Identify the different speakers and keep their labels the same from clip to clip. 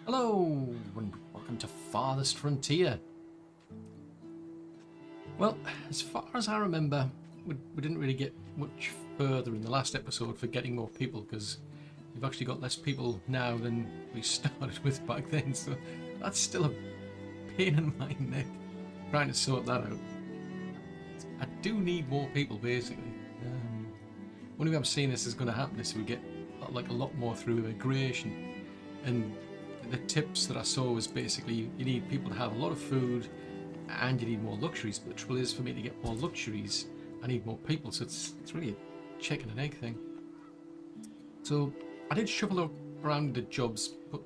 Speaker 1: Hello, and welcome to Farthest Frontier. Well, as far as I remember, we didn't really get much further in the last episode for getting more people, because we've actually got less people now than we started with back then, so that's still a pain in my neck, trying to sort that out. I do need more people, basically. One way I'm seeing this is going to happen is we get like a lot more through immigration, and the tips that I saw was basically you need people to have a lot of food and you need more luxuries, but the trouble is for me to get more luxuries I need more people, so it's really a chicken and egg thing. So I did shuffle around the jobs, but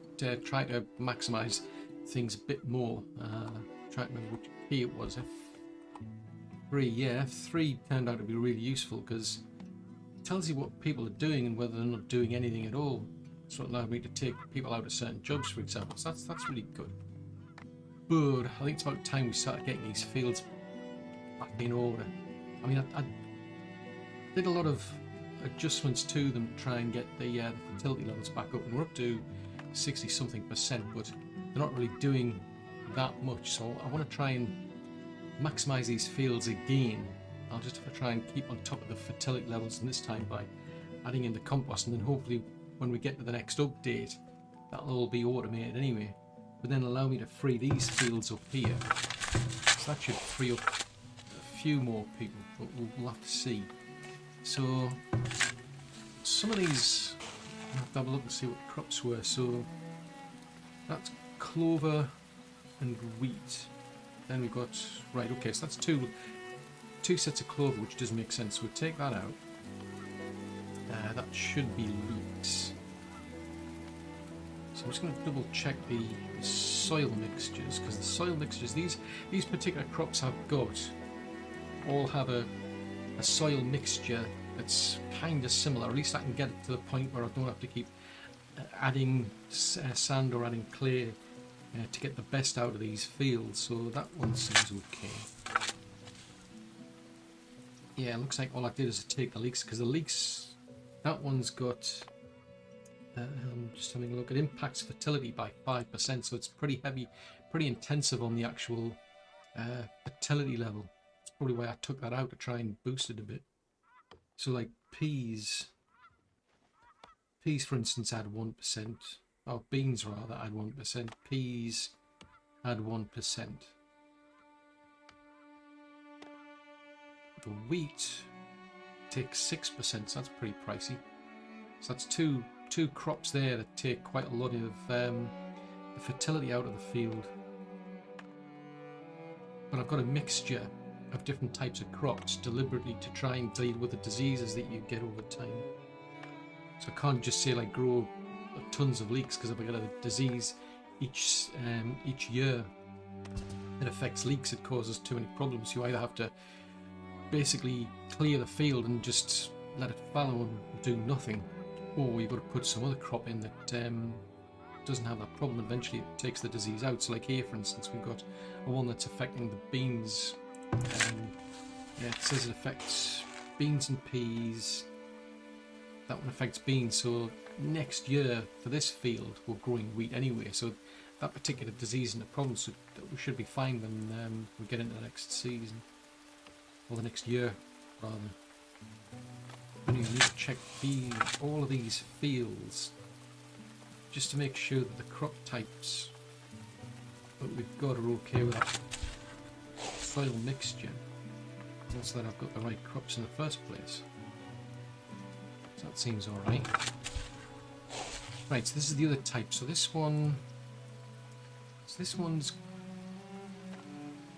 Speaker 1: try to maximise things a bit more. Try to remember which key it was. F3, yeah, F3 turned out to be really useful because it tells you what people are doing and whether they're not doing anything at all. So it allowed me to take people out of certain jobs, for example. So that's really good. But I think it's about time we started getting these fields back in order. I mean, I did a lot of adjustments to them to try and get the fertility levels back up, and we're up to 60-something%, but they're not really doing that much. So I want to try and maximise these fields again. I'll just have to try and keep on top of the fertility levels, and this time by adding in the compost, and then hopefully when we get to the next update, that'll all be automated anyway. But then allow me to free these fields up here. So that should free up a few more people, but we'll have to see. So some of these, I'll have to have a look and see what the crops were. So that's clover and wheat. Then we've got, right, okay, so that's two sets of clover, which doesn't make sense. So we'll take that out. That should be leeks. So I'm just going to double check the soil mixtures, because the soil mixtures, these particular crops I've got all have a soil mixture that's kind of similar. At least I can get it to the point where I don't have to keep adding sand or adding clay to get the best out of these fields. So that one seems okay. Yeah, it looks like all I did is take the leeks, because the leeks, that one's got, just having a look, it impacts fertility by 5%, so it's pretty heavy, pretty intensive on the actual fertility level. That's probably why I took that out, to try and boost it a bit. So like peas for instance add 1%, oh beans rather add 1%, peas add 1%. The wheat takes 6%, so that's pretty pricey. So that's two crops there that take quite a lot of the fertility out of the field. But I've got a mixture of different types of crops deliberately to try and deal with the diseases that you get over time. So I can't just say like grow tons of leeks, because if I get a disease each year that affects leeks, it causes too many problems. You either have to basically clear the field and just let it fallow and do nothing, or you've got to put some other crop in that doesn't have that problem. Eventually it takes the disease out. So like here for instance we've got a one that's affecting the beans. Yeah, it says it affects beans and peas. That one affects beans, so next year for this field we're growing wheat anyway, so that particular disease and the problem, so we should be fine when we get into the next season. Or the next year, rather. Anyway, I need to check all of these fields just to make sure that the crop types that we've got are okay with that soil mixture, also that I've got the right crops in the first place. So that seems alright. Right, so this is the other type. So this one's,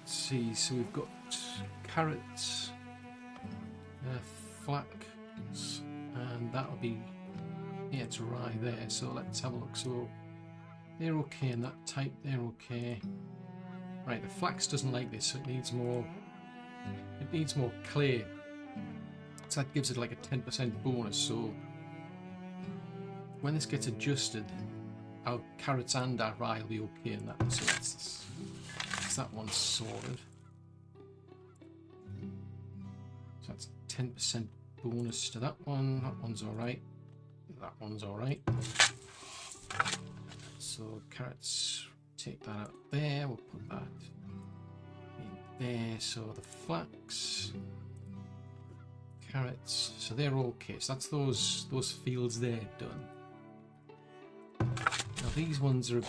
Speaker 1: let's see, so we've got carrots, flax, and that'll be, yeah, it's rye there. So let's have a look. So they're okay in that type, they're okay. Right, the flax doesn't like this, so it needs more clay. So that gives it like a 10% bonus. So when this gets adjusted, our carrots and our rye will be okay in that. So that's that one sorted. So that's 10% bonus to that one. That one's alright. That one's alright. So carrots, take that out there. We'll put that in there. So the flax, carrots. So they're okay. So that's those fields there done. Now these ones are.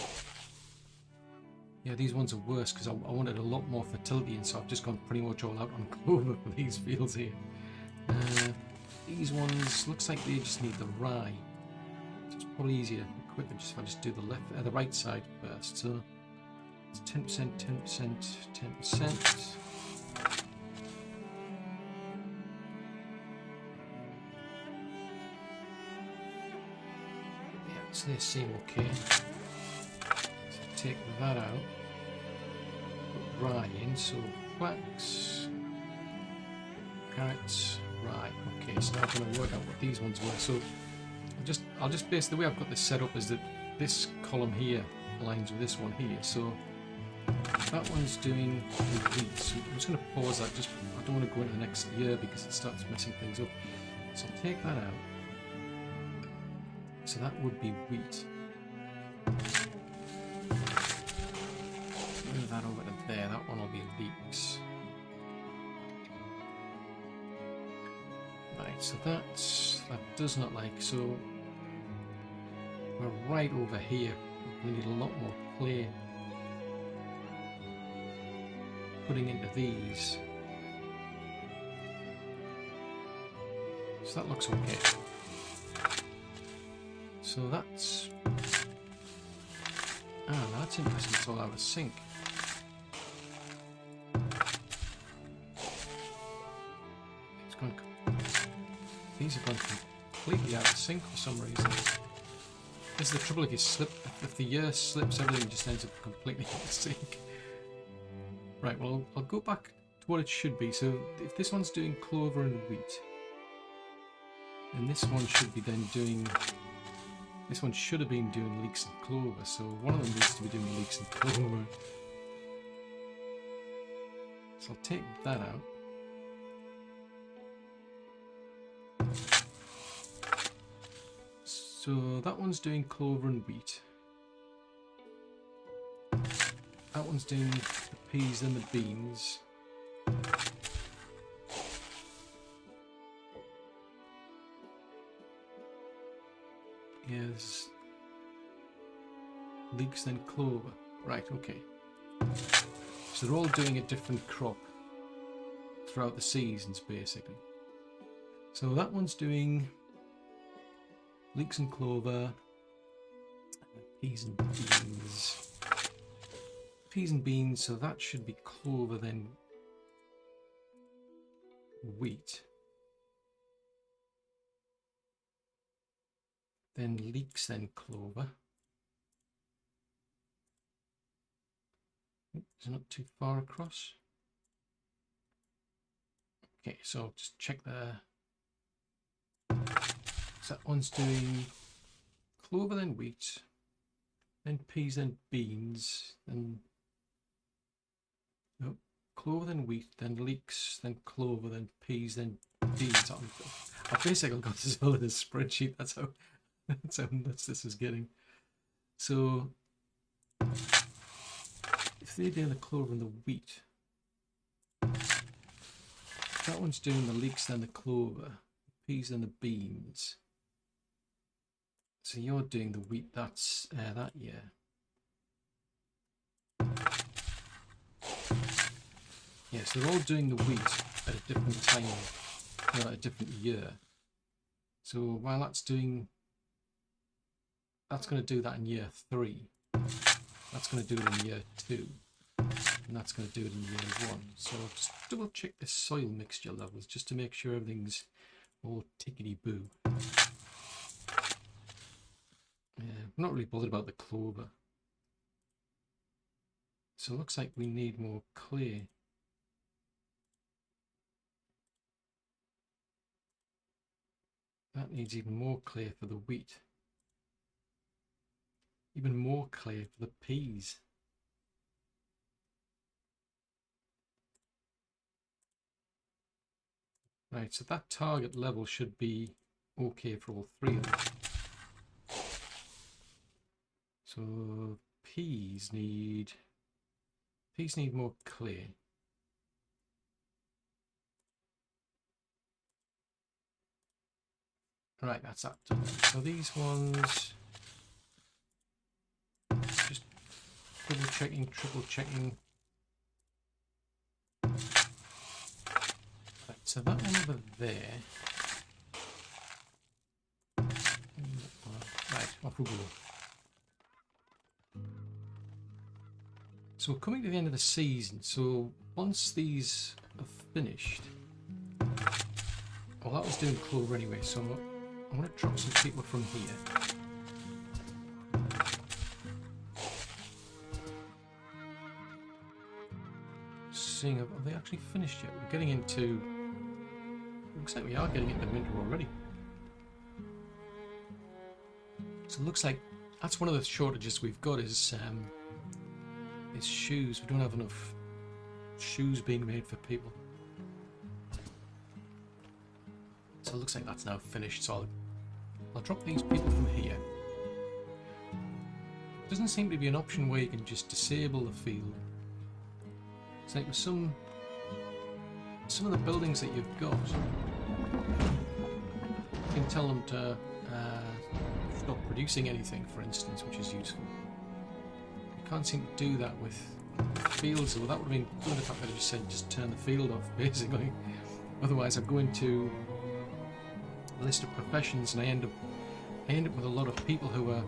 Speaker 1: Yeah, these ones are worse because I wanted a lot more fertility, and so I've just gone pretty much all out on clover for these fields here. These ones looks like they just need the rye. So it's probably easier, quicker just if I just do the right side first. So it's 10%, 10%, 10%. Yeah, so they seem okay. Take that out, put rye in, so flax, carrots, rye. Okay, so now I'm going to work out what these ones were. So I'll just base the way I've got this set up is that this column here aligns with this one here. So that one's doing wheat. So I'm just going to pause that. I don't want to go into the next year because it starts messing things up. So I'll take that out. So that would be wheat. Move that over to there, that one will be leeks. Right, so that does not like, so we're right over here. We need a lot more clay putting into these. So that looks okay. So that's interesting, it's all out of sync. These have gone completely out of sync for some reason. This is the trouble, if the year slips, everything just ends up completely out of sync. Right, well, I'll go back to what it should be. So if this one's doing clover and wheat, then this one should be then doing, this one should have been doing leeks and clover, so one of them needs to be doing leeks and clover. So I'll take that out. So that one's doing clover and wheat. That one's doing the peas and the beans. Yes. Leeks then clover. Right, okay. So they're all doing a different crop throughout the seasons, basically. So that one's doing leeks and clover, peas and beans. Peas and beans, so that should be clover, then wheat. Then leeks, then clover. It's not too far across. Okay, so just check there. So that one's doing clover, then wheat, then peas, then beans, then clover, then wheat, then leeks, then clover, then peas, then beans. I've basically got this all in a spreadsheet. That's how nuts this is getting. So if they're doing the clover and the wheat, that one's doing the leeks, then the clover, the peas, and the beans. So you're doing the wheat. That's that year. Yes, they're all doing the wheat at a different time, at a different year. So while that's going to do that in year 3. That's going to do it in year 2. And that's going to do it in year 1. So just double check the soil mixture levels just to make sure everything's all tickety-boo. I'm not really bothered about the clover. So it looks like we need more clay. That needs even more clay for the wheat. Even more clay for the peas. Right, so that target level should be okay for all 3 of them. So peas need more clay. Right, that's that. So these ones, just double checking, triple checking. Right, so that one over there. Right, off we go. So we're coming to the end of the season, so once these are finished, well, that was doing clover anyway, so I want to drop some people from here. Seeing, have they actually finished yet? We're getting into, looks like we are getting into winter already. So it looks like that's one of the shortages we've got is shoes. We don't have enough shoes being made for people. So it looks like that's now finished, so I'll drop these people from here. Doesn't seem to be an option where you can just disable the field. It's like with some of the buildings that you've got, you can tell them to stop producing anything, for instance, which is useful. You can't seem to do that with fields, or that would have been good if I could have just said just turn the field off, basically. Otherwise, I go into a list of professions and I end up with a lot of people who are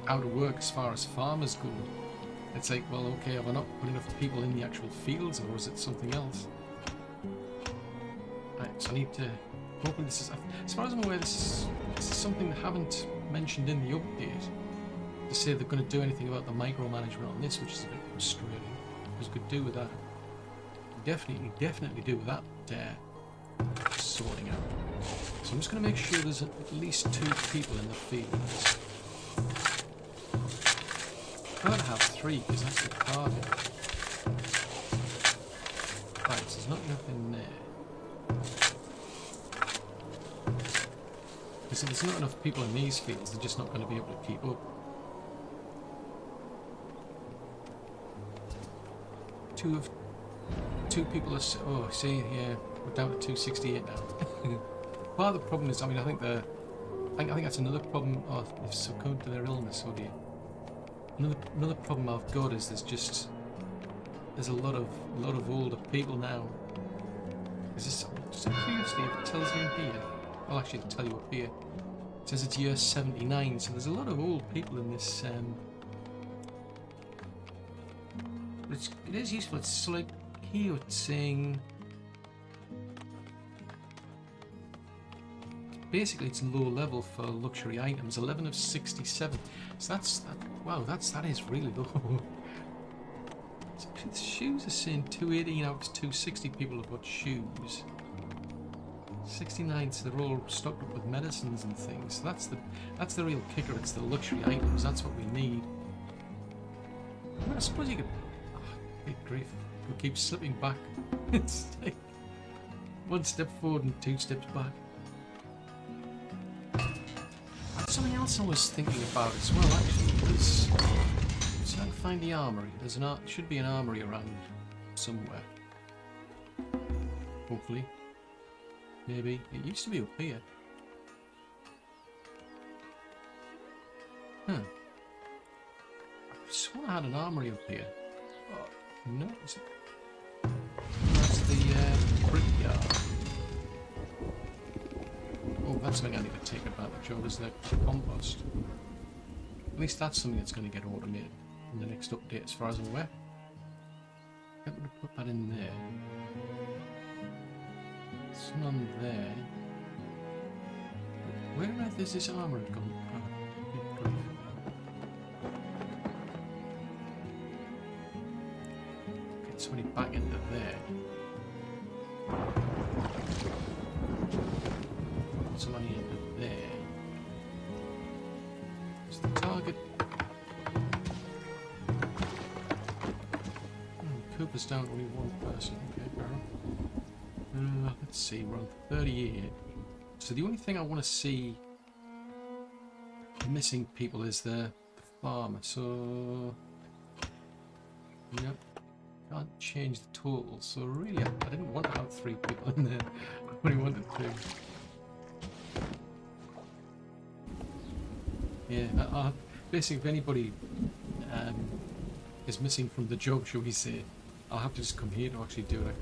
Speaker 1: out of work as far as farmers go. It's like, well, okay, have I not put enough people in the actual fields, or is it something else? Right, so I need to. Hopefully, this is. As far as I'm aware, this is something they haven't mentioned in the update. To say they're going to do anything about the micromanagement on this, which is a bit frustrating. Because we could do with that. Definitely do with that sorting out. So I'm just going to make sure there's at least 2 people in the fields. I'm going to have 3 because that's the target. Right, so there's not enough in there. Because if there's not enough people in these fields, they're just not going to be able to keep up. Two people are. Oh, see, yeah, we're down to 268 now. Part of the problem is, I mean, I think that's another problem. Oh, they've succumbed to their illness. Oh dear. Another problem I've got is there's a lot of older people now. Is this just curiously if it tells you in here? I'll actually tell you up here. It says it's year 79, so there's a lot of old people in this. It is useful. It's so like here it's saying. Basically, it's low level for luxury items. 11 of 67. So wow, that is really low. So the shoes are saying 218 out of 260 people have got shoes. 69, so they're all stocked up with medicines and things. So that's the real kicker. It's the luxury items. That's what we need. I suppose you could. Oh, good grief! We keep slipping back. It's like 1 step forward and 2 steps back. Something else I was thinking about as well, actually, was so I can find the armory. Should be an armory around somewhere. Hopefully. Maybe. It used to be up here. Huh. I swear I had an armory up here. Oh, no, is it? That's the brickyard. Oh, that's something I need to take advantage of, is the compost. At least that's something that's going to get automated in the next update, as far as I'm aware. I'm going to put that in there. There's none there. Where on earth is this armour gone? Oh, get somebody back into there. Somebody into there. It's the target. Cooper's down to only 1 person. Okay, fair. Let's see, we're on 38. So the only thing I want to see missing people is the farmer, so yep, can't change the total. So really, I didn't want to have 3 people in there. I only wanted 2. Yeah, basically, if anybody is missing from the job, shall we say, I'll have to just come here to actually do it.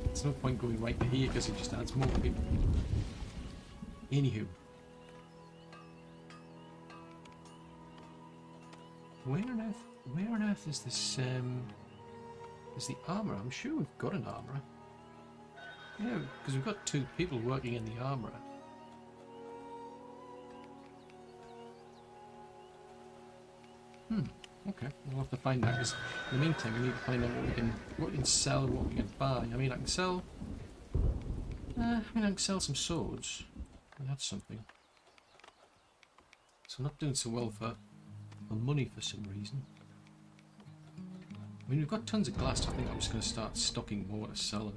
Speaker 1: There's no point going right to here because it just adds more people. Anywho. Where on earth is this, is the armourer? I'm sure we've got an armourer. Yeah, because we've got 2 people working in the armourer. Okay, we'll have to find that, because in the meantime we need to find out what we can sell and what we can buy. I mean, I can sell some swords. That's something. So I'm not doing so well for money for some reason. I mean, we've got tons of glass. I think I'm just going to start stocking more to sell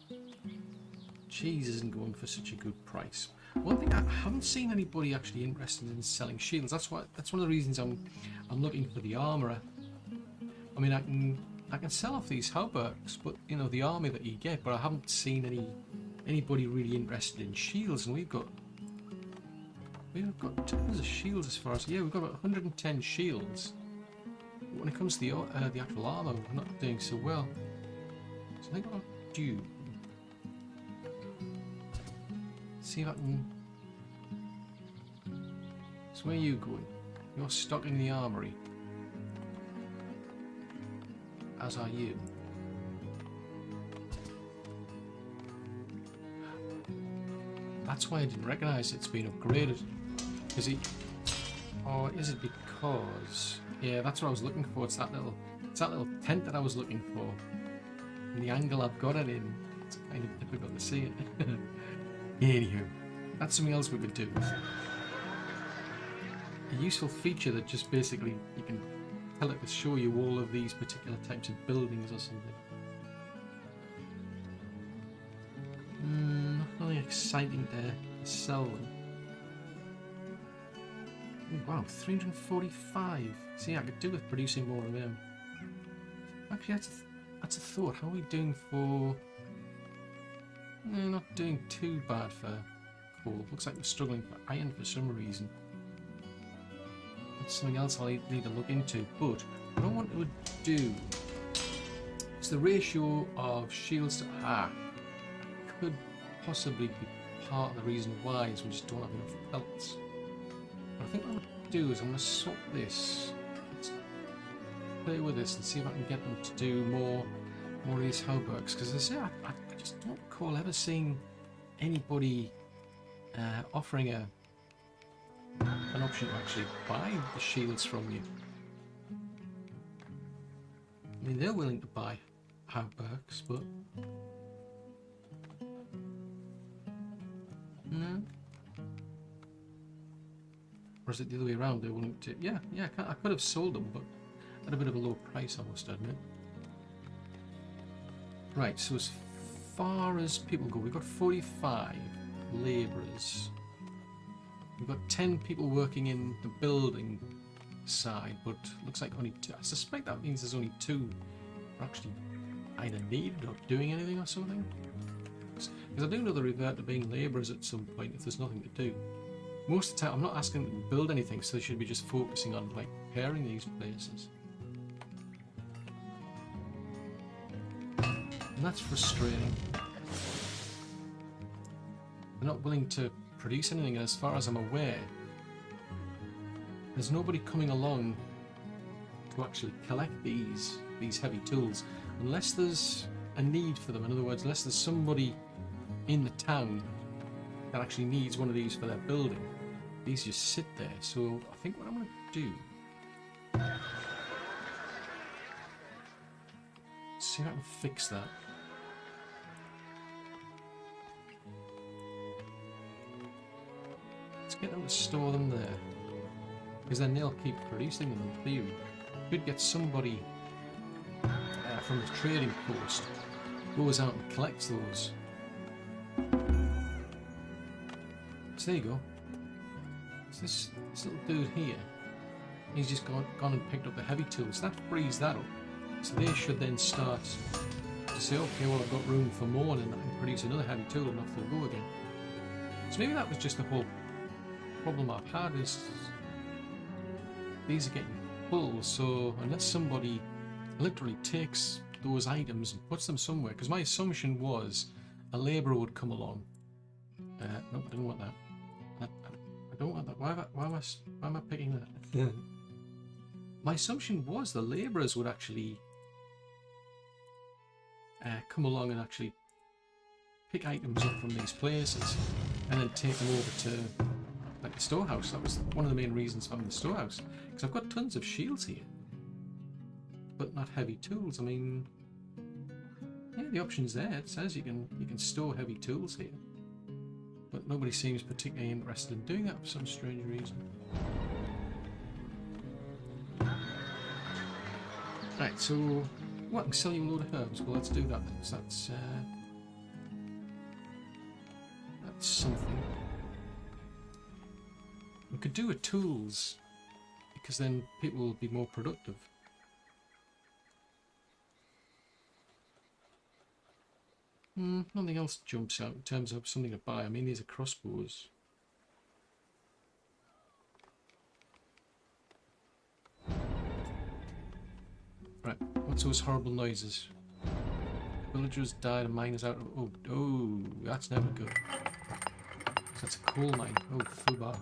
Speaker 1: it. Cheese isn't going for such a good price. One thing, I haven't seen anybody actually interested in selling shields. That's one of the reasons I'm looking for the armourer. I mean, I can sell off these hauberks, but you know, the army that you get. But I haven't seen anybody really interested in shields, and we've got tons of shields as far as we've got about 110 shields. But when it comes to the actual armour, we're not doing so well. So I think what I'll do. See if I can. So where are you going? You're stocking the armory. As are you. That's why I didn't recognise it's been upgraded. Is it? Or is it because? Yeah, that's what I was looking for. It's that little tent that I was looking for. And the angle I've got it in, it's kind of difficult to see it. Anywho, that's something else we could do. A useful feature that just basically you can tell it to show you all of these particular types of buildings or something. Nothing exciting to sell them. Oh, wow, 345. See, I could do with producing more of them. Actually, that's a thought. How are we doing for? Not doing too bad for coal. Looks like we're struggling for iron for some reason. That's something else I'll need to look into. But what I want to do is the ratio of shields to could possibly be part of the reason why is we just don't have enough pelts. But I think what I'm going to do is I'm going to swap this. Let's play with this and see if I can get them to do more of these hauberks, because I say I just don't recall ever seeing anybody offering an option to actually buy the shields from you. I mean, they're willing to buy hauberks, but no. Or is it the other way around? They're willing to. Yeah. I could have sold them, but at a bit of a low price, I must admit. Right, so as far as people go, we've got 45 labourers. We've got 10 people working in the building side, but looks like only 2. I suspect that means there's only 2 are actually either needed or doing anything or something. Because I do know they revert to being labourers at some point if there's nothing to do. Most of the time, I'm not asking them to build anything, so they should be just focusing on like repairing these places. And that's frustrating. They're not willing to produce anything, and as far as I'm aware, there's nobody coming along to actually collect these heavy tools, unless there's a need for them. In other words, unless there's somebody in the town that actually needs one of these for their building. These just sit there. So I think what I'm going to do, see if I can fix that. Let's get them to store them there, because then they'll keep producing them in theory. Could get somebody from the trading post goes out and collects those. there you go. So this little dude here, he's just gone and picked up the heavy tools. That frees that up. So they should then start to say, okay, well, I've got room for more, and I can produce another heavy tool and off they'll go again. So maybe that was just the whole problem I've had, is these are getting full, so unless somebody literally takes those items and puts them somewhere, because my assumption was a labourer would come along. No, I didn't want that. I don't want that. Why am I picking that? My assumption was the labourers would actually come along and actually pick items up from these places and then take them over to like the storehouse. That was one of the main reasons for having the storehouse, because I've got tons of shields here, but not heavy tools. I mean, yeah, the option's there. It says you can store heavy tools here, but nobody seems particularly interested in doing that for some strange reason. Right, so what, I can sell you a load of herbs. Well, let's do that then, because that's something. We could do with tools, because then people will be more productive. Nothing else jumps out in terms of something to buy. I mean, these are crossbows. Right, what's those horrible noises? Villagers died and miners out of... Oh, that's never good. That's a coal mine. Oh, foobar.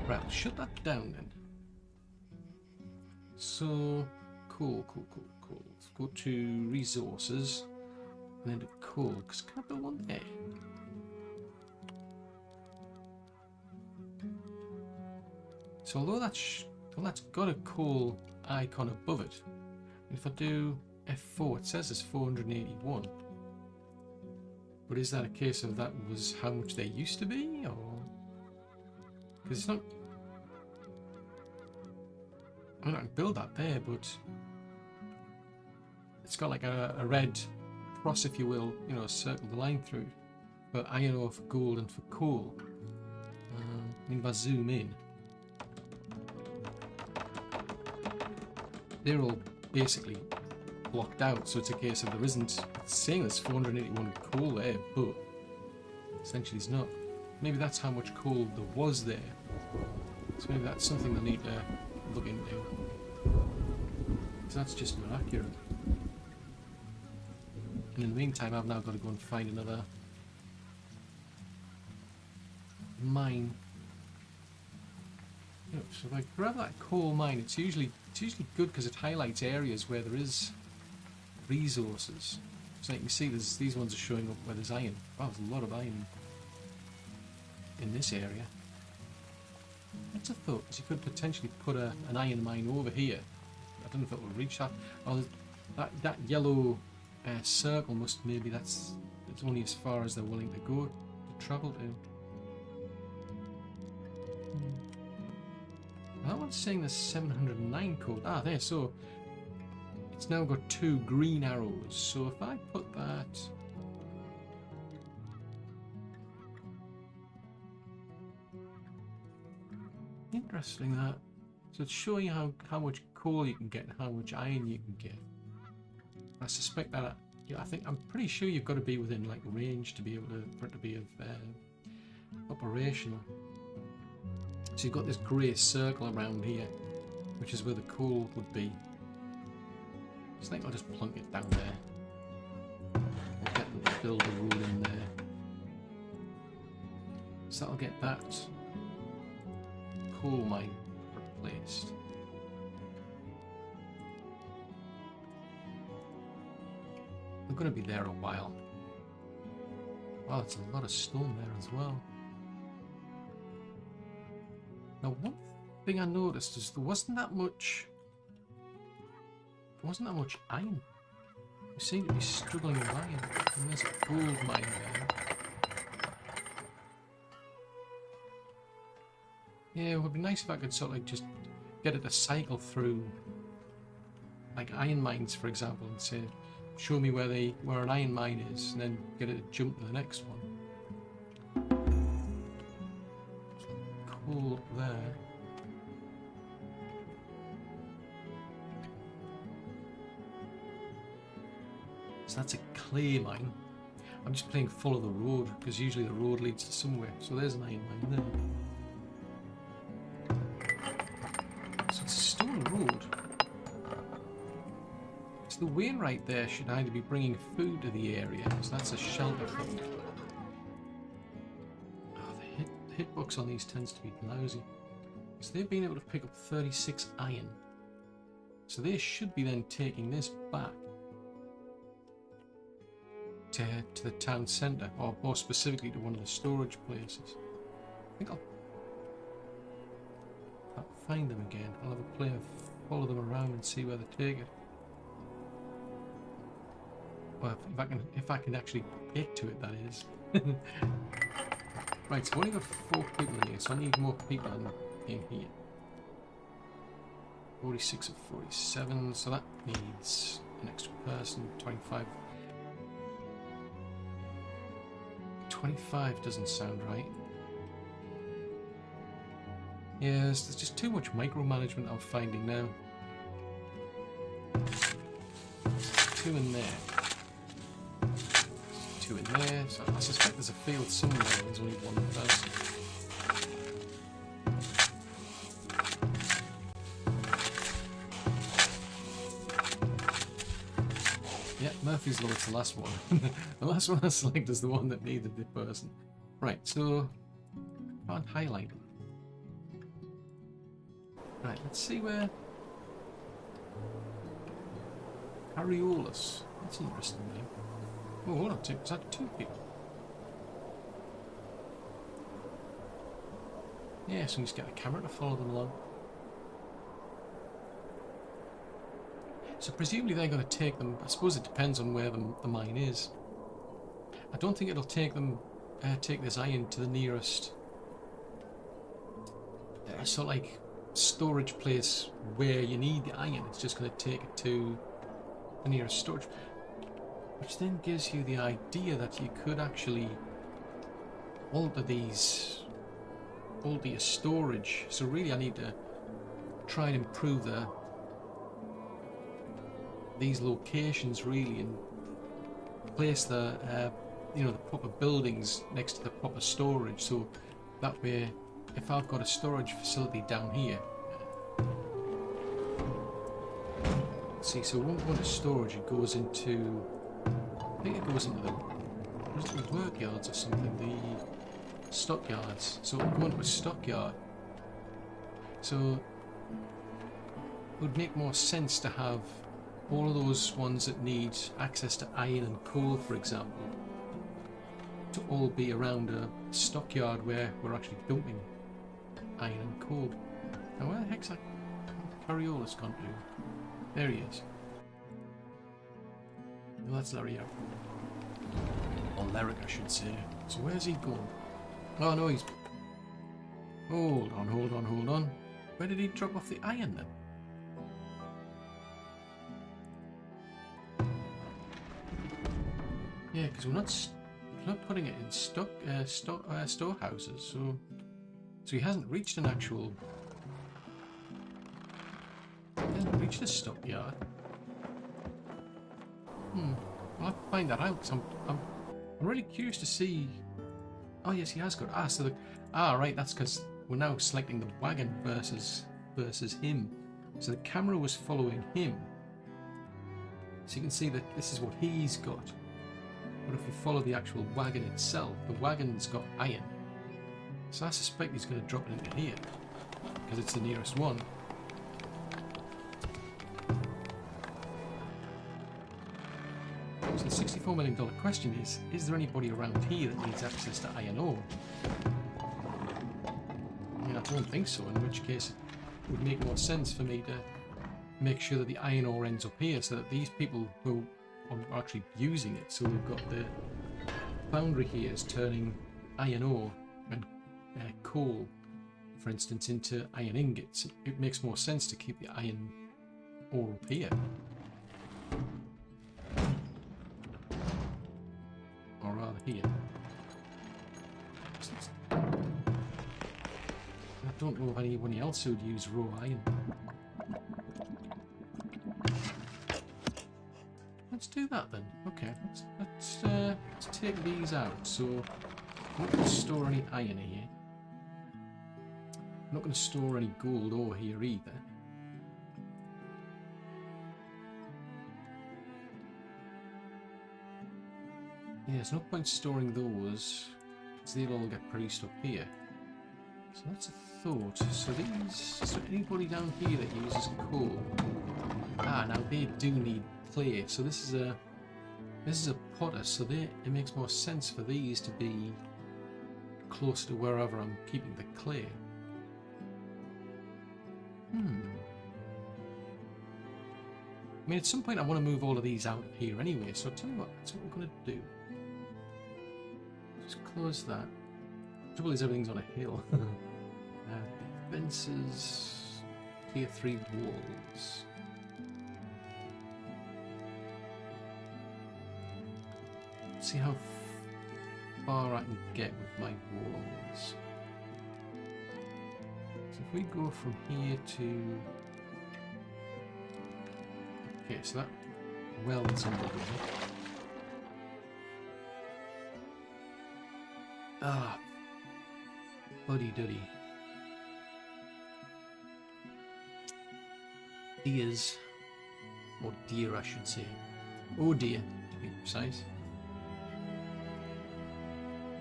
Speaker 1: Right, I'll shut that down then. So, cool. Let's go to resources and then to coal, because can I build one there? So although that's got a coal icon above it, if I do F4, it says it's 481. But is that a case of that was how much they used to be, or because it's not? I mean, I can build that there, but it's got like a red cross, if you will, circle the line through. But iron ore for gold and for coal. I mean, if I zoom in, they're all basically blocked out, so it's a case of there isn't. It's saying there's 481 coal there, but essentially it's not. Maybe that's how much coal there was there. So maybe that's something they need to look into. Because that's just not accurate. And in the meantime, I've now got to go and find another mine. So if I grab that coal mine, it's usually good because it highlights areas where there is resources. So you can see these ones are showing up where there's iron. Wow, there's a lot of iron in this area. What's a thought? Because you could potentially put an iron mine over here. I don't know if it will reach that. Oh, that yellow circle must, maybe it's only as far as they're willing to go to travel to. That one's saying there's 709 coal. Ah, there. So it's now got 2 green arrows. So if I put that. Interesting that. So it's showing you how much coal you can get and how much iron you can get. I suspect that I'm pretty sure you've got to be within like range to be able to for it to be operational. So you've got this grey circle around here, which is where the coal would be. So I think I'll just plunk it down there. I'll get them to build a road in there. So that'll get that coal mine replaced. They're going to be there a while. Wow, there's a lot of stone there as well. Now, one thing I noticed is there wasn't that much iron. We seem to be struggling with iron. And there's a gold mine there. Yeah, it would be nice if I could sort of like just get it to cycle through like iron mines, for example, and say, show me where an iron mine is, and then get it to jump to the next one. coal up there. So that's a clay mine. I'm just playing follow the road because usually the road leads to somewhere. So there's an iron mine there. So it's a stone road. So the Wainwright there should either be bringing food to the area. So that's a shelter for them. Oh, the hitbox on these tends to be lousy. So they've been able to pick up 36 iron. So they should be then taking this back to the town centre, or more specifically to one of the storage places. I think I'll find them again. I'll have a play and follow them around and see where they take it. Well, if I can actually get to it, that is. Right, so I've only got 4 people in here, so I need more people in here. 46 of 47, so that needs an extra person. 25. 25 doesn't sound right. Yes, there's just too much micromanagement I'm finding now. 2 in there. 2 in there. So I suspect there's a field somewhere where there's only 1 person. Yeah, Murphy's Law, it's the last one. The last one I selected is the one that needed the person. Right, so I can't highlight them. Right, let's see where Ariolus. That's an interesting name. Oh, hold on, is that 2 people? Yeah, so we just get a camera to follow them along. So presumably they're going to take them. I suppose it depends on where the mine is. I don't think it'll take them take this iron to the nearest sort of like storage place where you need the iron. It's just going to take it to the nearest storage, which then gives you the idea that you could actually alter your storage. So really I need to try and improve these locations really, and place the the proper buildings next to the proper storage, so that way if I've got a storage facility down here, see, so it won't go into storage, it goes into, I think it goes into the work yards or something, the stockyards. So it'll go into a stockyard. So it would make more sense to have all of those ones that need access to iron and coal, for example, to all be around a stockyard where we're actually dumping iron and coal. Now where the heck's that Cariolus gone to? There he is. No, that's Lariat. Or Laric, I should say. So where's he gone? Oh no, he's... Hold on. Where did he drop off the iron then? Yeah, because we're not putting it in storehouses, so he hasn't reached an actual. He hasn't reached a stockyard. I'll have to find that out. Cause I'm really curious to see. Oh yes, he has got. Right. That's because we're now selecting the wagon versus him. So the camera was following him. So you can see that this is what he's got. But if you follow the actual wagon itself, the wagon's got iron. So I suspect he's going to drop it into here, because it's the nearest one. So the $64 million question is there anybody around here that needs access to iron ore? I mean, I don't think so, in which case it would make more sense for me to make sure that the iron ore ends up here, so that these people who are actually using it, so we've got the foundry here is turning iron ore and coal, for instance, into iron ingots. It makes more sense to keep the iron ore up here. Or rather here. don't know of anyone else who'd use raw iron. Let's do that then. Okay, let's take these out. So I'm not going to store any iron here. I'm not going to store any gold ore here either. Yeah, there's no point storing those, because they'll all get produced up here. So that's a thought. So these, is there anybody down here that uses coal? Ah, now they do need clay. So this is a potter. So it makes more sense for these to be closer to wherever I'm keeping the clay. I mean, at some point I want to move all of these out of here anyway. So I'll tell you what, that's what we're going to do. Just close that. The trouble is everything's on a hill. Fences, tier 3 walls. Let's see how far I can get with my walls. So if we go from here to... Okay, so that well's under there. Ah, buddy-duddy. Deers, or deer I should say. Oh dear, to be precise.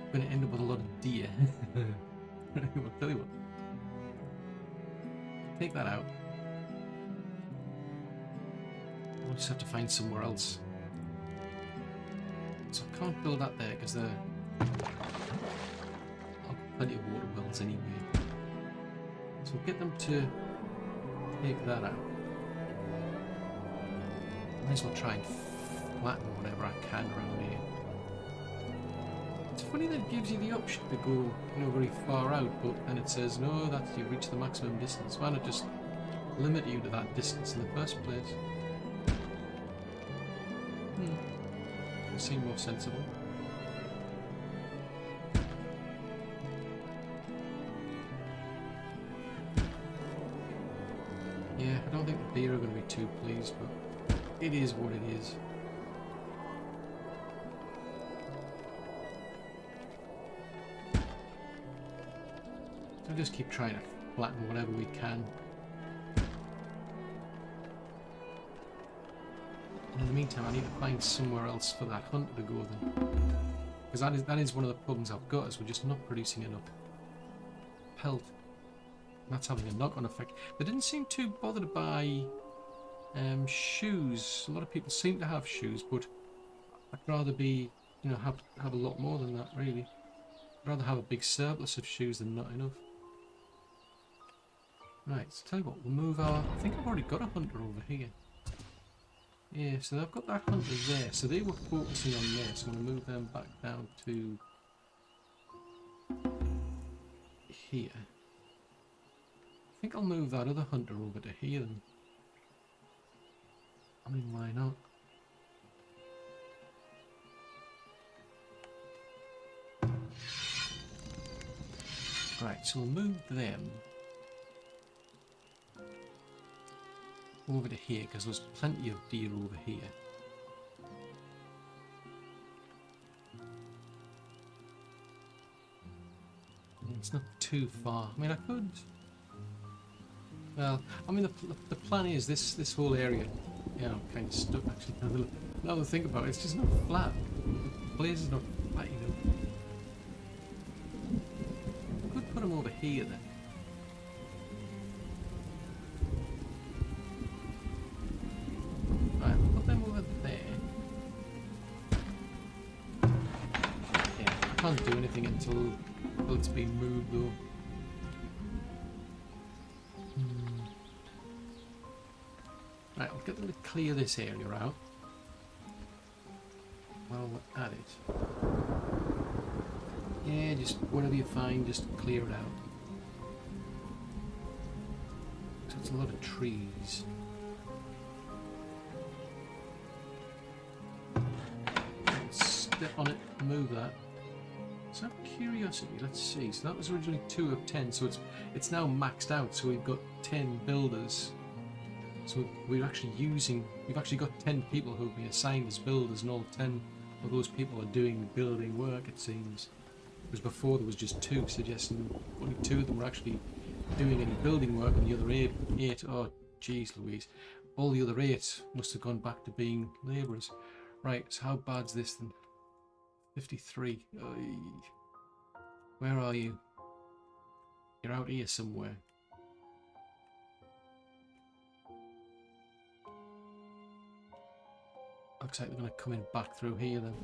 Speaker 1: I'm going to end up with a lot of deer. I'll tell you what. Take that out. We'll just have to find somewhere else. So I can't build that there because I've got plenty of water wells anyway. So we'll get them to take that out. Might as well try and flatten whatever I can around here. It's funny that it gives you the option to go, very far out, but then it says no, that you've reached the maximum distance. Why not just limit you to that distance in the first place? It seemed more sensible. Yeah, I don't think the deer are going to be too pleased, but it is what it is. So we'll just keep trying to flatten whatever we can. And in the meantime, I need to find somewhere else for that hunter to go then. Because that is one of the problems I've got, is we're just not producing enough pelt. And that's having a knock-on effect. They didn't seem too bothered by shoes. A lot of people seem to have shoes, but I'd rather be, have a lot more than that, really. I'd rather have a big surplus of shoes than not enough. Right, so tell you what, we'll move our... I think I've already got a hunter over here. Yeah, so I've got that hunter there. So they were focusing on there, so I'm going to move them back down to here. I think I'll move that other hunter over to here then. I mean, why not? Right, so we'll move them over to here because there's plenty of deer over here. It's not too far. I mean, I could. Well, I mean, the plan is this whole area. Yeah, I'm kind of stuck actually. Now that I think about it, it's just not flat. The place is not flat enough. I could put them over here then. Right, we'll put them over there. Yeah, I can't do anything until it's been moved though. Right, I'll get them to clear this area out while we're at it. Yeah, just whatever you find, just clear it out. So it's a lot of trees. Step on it, move that. So out of curiosity, let's see. So that was originally 2 of 10, so it's now maxed out. So we've got 10 builders. So we've actually got 10 people who've been assigned as builders, and all 10 of those people are doing building work, it seems. Because before there was just 2, suggesting only 2 of them were actually doing any building work, and the other 8, oh jeez Louise, all the other 8 must have gone back to being labourers. Right, so how bad's this then? 53. Where are you? You're out here somewhere. Looks like they're going to come in back through here then.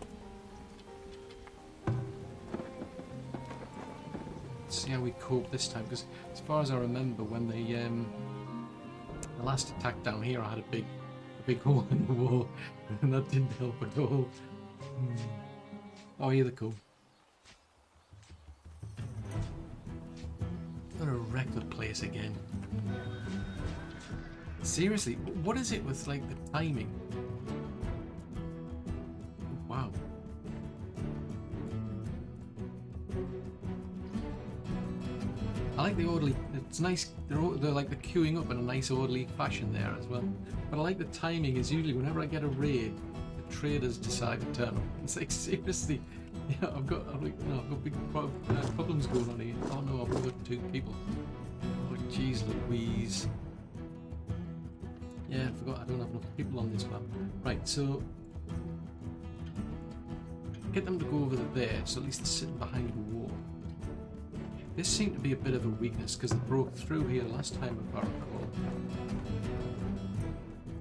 Speaker 1: Let's see how we cope this time, because as far as I remember, when the last attack down here, I had a big hole in the wall, and that didn't help at all. Oh, here they come. Gonna wreck the place again. Seriously, what is it with like the timing? Wow. I like the orderly. It's nice. They're like the queuing up in a nice orderly fashion there as well. But I like the timing. Is usually whenever I get a raid, the traders decide to turn up. It's like seriously. Yeah, I've got big problems going on here. Oh no, I've got 2 people. Oh jeez Louise. Yeah, I forgot I don't have enough people on this map. Right, so get them to go over there, so at least they're sitting behind the wall. This seemed to be a bit of a weakness because they broke through here last time, if I recall.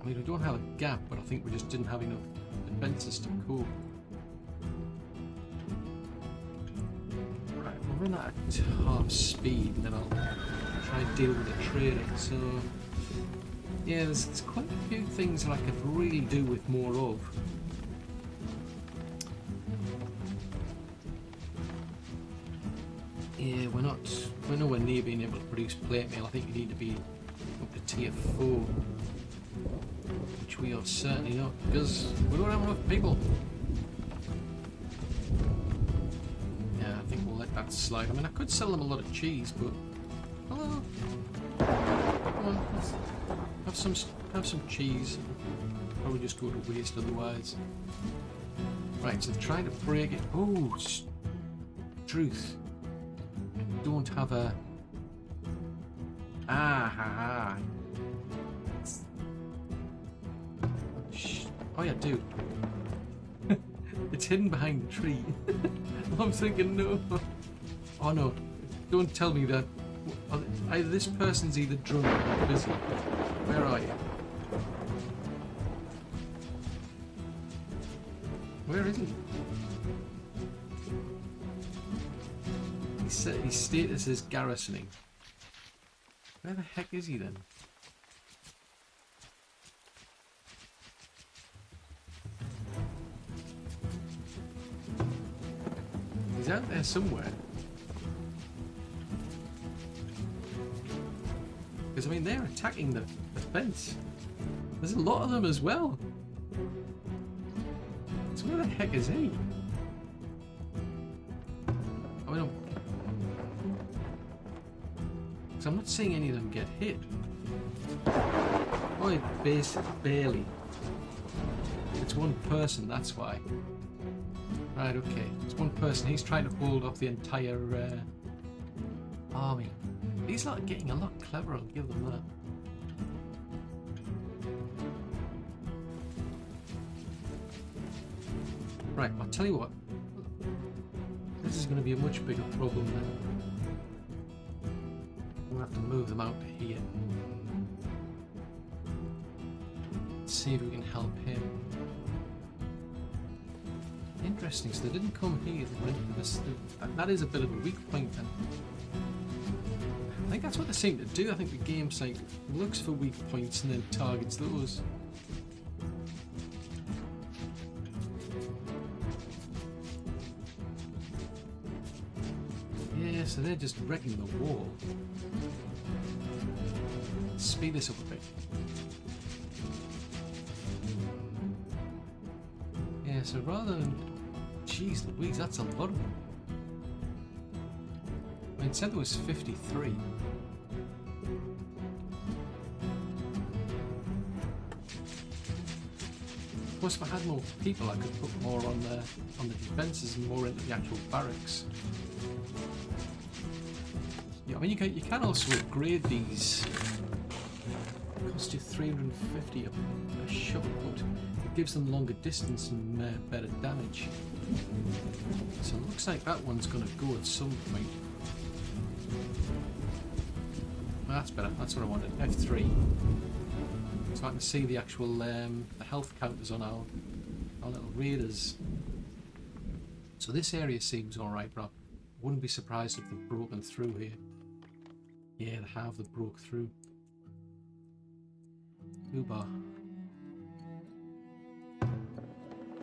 Speaker 1: I mean, we don't have a gap, but I think we just didn't have enough defences to cope. Right, we'll run that at half speed, and then I'll try and deal with the trading. So, yeah, there's quite a few things that I could really do with more of. Yeah, we're nowhere near being able to produce plate mail. I think you need to be up to tier 4, which we are certainly not, because we don't have enough people. Yeah, I think we'll let that slide. I mean, I could sell them a lot of cheese, but hello, come on, let's have some cheese. Probably just go to waste otherwise. Right, so trying to break it. Oh, truth. Don't have a oh yeah, I do. It's hidden behind the tree. I'm thinking no. Oh no, don't tell me that either this person's either drunk or busy. Where are you? Where is he? His status is garrisoning. Where the heck is he then? He's out there somewhere. Because I mean, they're attacking the fence. There's a lot of them as well. So where the heck is he? I mean, I'm not seeing any of them get hit. Oh, barely. It's one person, that's why. Right, okay. It's one person. He's trying to hold off the entire army. He's not getting a lot cleverer, I'll give them that. Right, I'll tell you what. This is going to be a much bigger problem then. We'll have to move them out to here. Let's see if we can help him. Interesting, so they didn't come here. They went to this. That is a bit of a weak point then. I think that's what they seem to do. I think the game's like looks for weak points and then targets those. Yeah, so they're just wrecking the wall. Speed this up a bit. Yeah, so rather than... Jeez Louise, that's a lot of them. It said there was 53. Of course, if I had more people, I could put more on the defences and more into the actual barracks. Yeah, I mean, you can also upgrade these. It costs you 350 a shot, but it gives them longer distance and better damage. So it looks like that one's going to go at some point. Well, that's better. That's what I wanted. F3. So I can see the actual the health counters on our little raiders. So this area seems alright, but I wouldn't be surprised if they've broken through here. Yeah, they have. They broke through. Uber.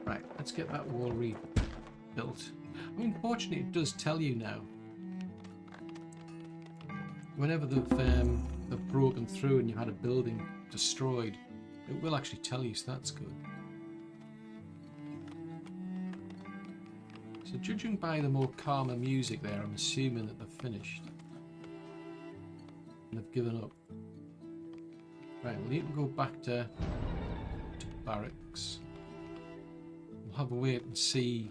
Speaker 1: Right, let's get that wall rebuilt. I mean, fortunately, it does tell you now. Whenever they've broken through and you had a building destroyed, it will actually tell you, so that's good. So judging by the more calmer music there, I'm assuming that they've finished. And they've given up. Right, we'll need to go back to barracks. We'll have a wait and see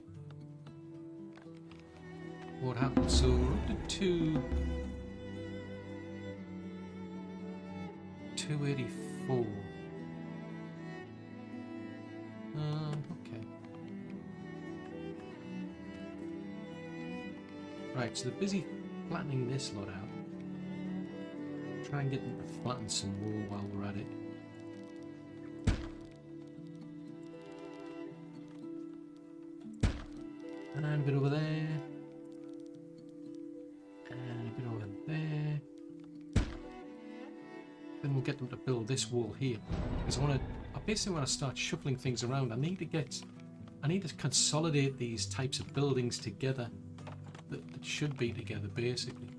Speaker 1: what happens. So we're up to 284. Okay. Right, so they're busy flattening this lot out. Try and get them to flatten some more while we're at it. And a bit over there. And a bit over there. Then we'll get them to build this wall here. Because I basically want to start shuffling things around. I need to consolidate these types of buildings together that should be together, basically.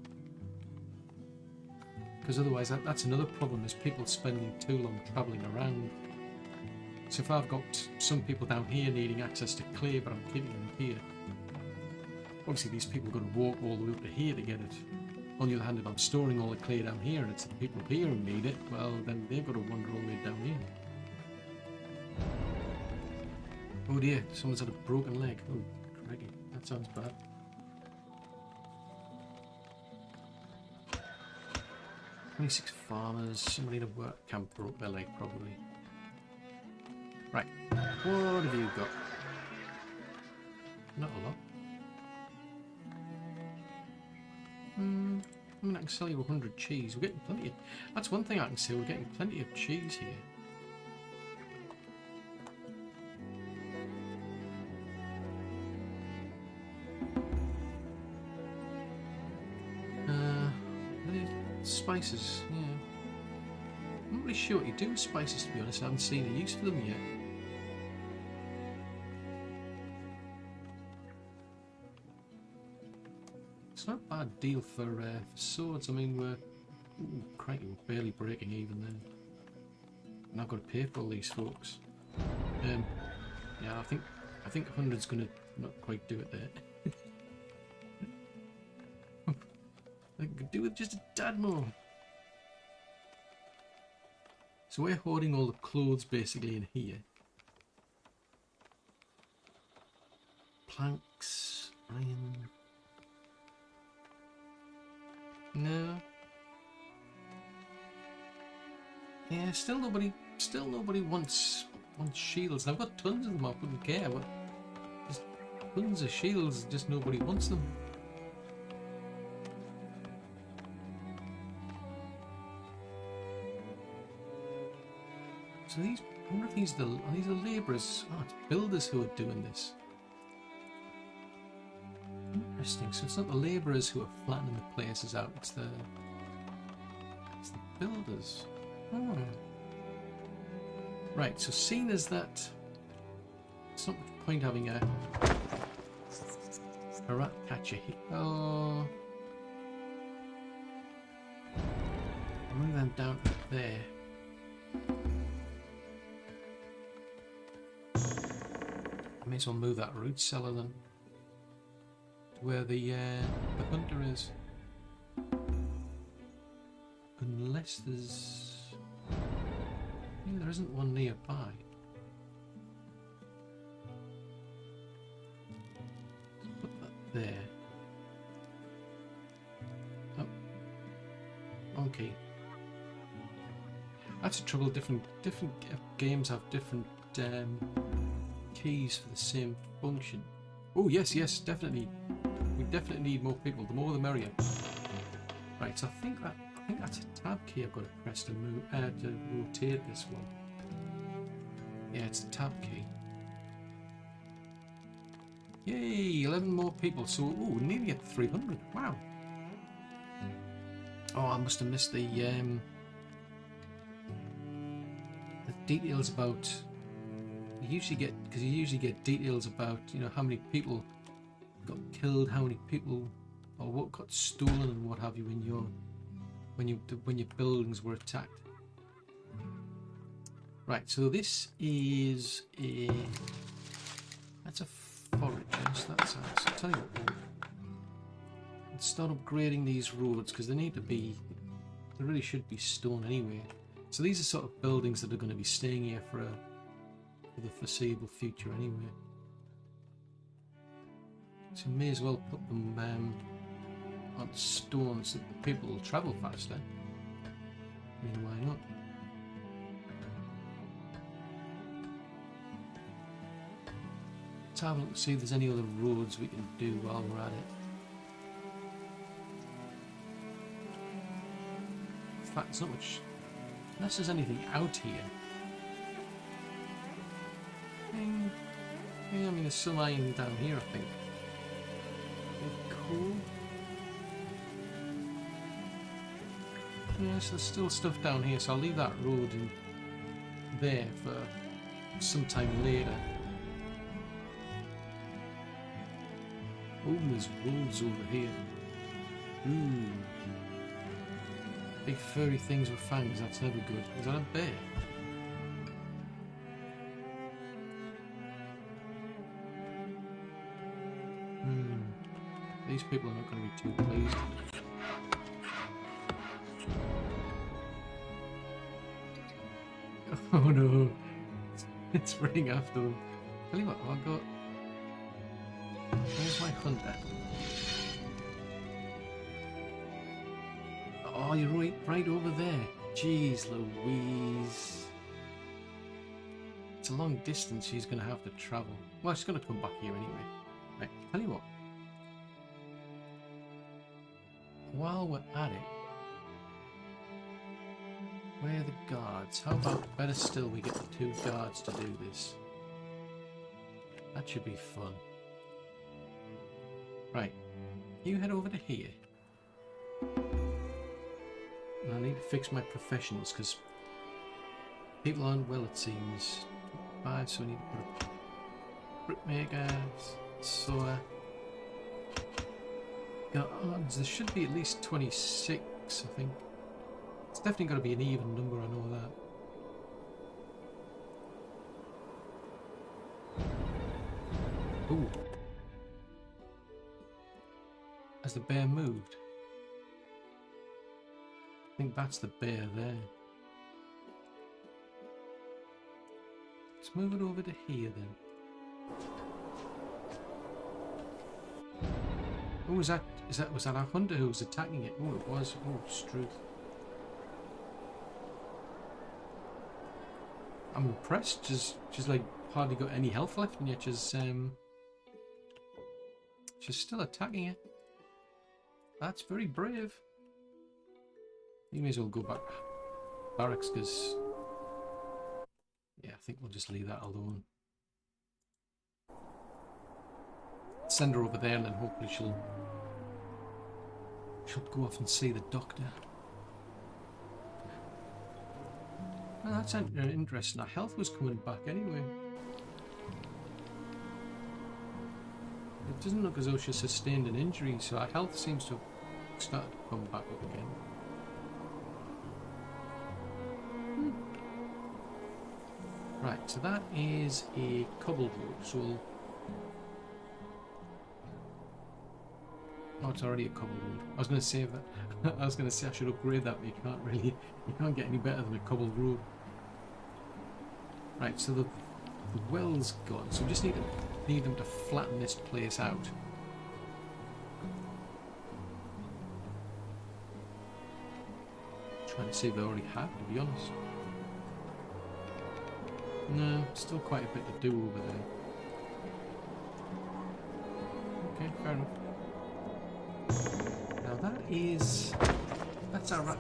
Speaker 1: Because otherwise that's another problem, is people spending too long travelling around. So if I've got some people down here needing access to clay, but I'm keeping them here, obviously these people are going to walk all the way up to here to get it. On the other hand, if I'm storing all the clay down here and it's the people here who need it, well, then they've got to wander all the way down here. Oh dear, someone's had a broken leg. Oh, crikey, that sounds bad. "26 farmers, somebody in a work camp broke their leg, probably." Right, what have you got? Not a lot. I mean, I can sell you 100 cheese. We're getting plenty of... That's one thing I can say, we're getting plenty of cheese here. Spices, yeah. I'm not really sure what you do with spices, to be honest. I haven't seen a use for them yet. It's not a bad deal for swords. I mean, we're crikey, we're barely breaking even then. And I've got to pay for all these folks. Yeah, I think 100's going to not quite do it there. I could do with just a tad more. So we're hoarding all the clothes basically in here. Planks, iron. No. Yeah, still nobody wants shields. I've got tons of them, I wouldn't care. But there's tons of shields, just nobody wants them. So I wonder if these are the labourers. Oh, it's builders who are doing this. Interesting. So it's not the labourers who are flattening the places out. It's the builders. Oh. Right. So seeing as that, it's not much point having a rat catcher here. Oh. Move them down to there. I may as well move that root cellar then to where the hunter is. unless there's... Maybe there isn't one nearby. Let's put that there. Oh. Okay. That's the trouble. Different games have different keys for the same function. Oh yes, definitely. We definitely need more people. The more, the merrier. Right. So I think that's a tab key I've got to press to move to rotate this one. Yeah, it's a tab key. Yay! 11 more people. So ooh, nearly at 300. Wow. Oh, I must have missed the details about. You usually get details about, you know, how many people got killed, how many people, or what got stolen and what have you when your buildings were attacked. Right, so this is that's a forager. So that's I'll tell you what. Let's start upgrading these roads because they need to be. They really should be stone anyway. So these are sort of buildings that are going to be staying here for the foreseeable future anyway. So may as well put them on stone so that the people will travel faster. I mean, why not? Let's have a look to see if there's any other roads we can do while we're at it. In fact, there's not much, unless there's anything out here. Yeah, I mean, there's some iron down here, I think. Cool. Yes, there's still stuff down here, so I'll leave that road in there for some time later. Oh, there's wolves over here. Ooh. Big furry things with fangs, that's never good. Is that a bear? These people are not going to be too pleased. Oh no, it's running after them. Tell you what, I'll go. Where's my hunter? Oh, you're right over there. Jeez Louise. It's a long distance she's going to have to travel. Well, she's going to come back here anyway. Right, tell you what. While we're at it, where are the guards? How about, better still, we get the 2 guards to do this. That should be fun. Right, you head over to here. And I need to fix my professionals because people aren't well, it seems. 5, so I need to put a brickmaker, sawer. Guards, there should be at least 26, I think. It's definitely got to be an even number, I know that. Ooh. Has the bear moved? I think that's the bear there. Let's move it over to here then. Oh, was that our hunter who was attacking it? Oh, it was. Oh, Struth. I'm impressed. She's like hardly got any health left, and yet she's still attacking it. That's very brave. You may as well go back barracks, because yeah, I think we'll just leave that alone. Send her over there, and then hopefully she'll go off and see the doctor. Well, that's interesting. Our health was coming back anyway. It doesn't look as though she sustained an injury, so our health seems to have started to come back up again. Right, so that is a cobbled road, so we'll... Oh, it's already a cobble road. I was going to say that. I was going to say I should upgrade that, but you can't get any better than a cobbled road. Right, so the well's gone, so we just need them to flatten this place out. Trying to see if they already have, to be honest. No, still quite a bit to do over there. Okay, fair enough. Now that's a rat.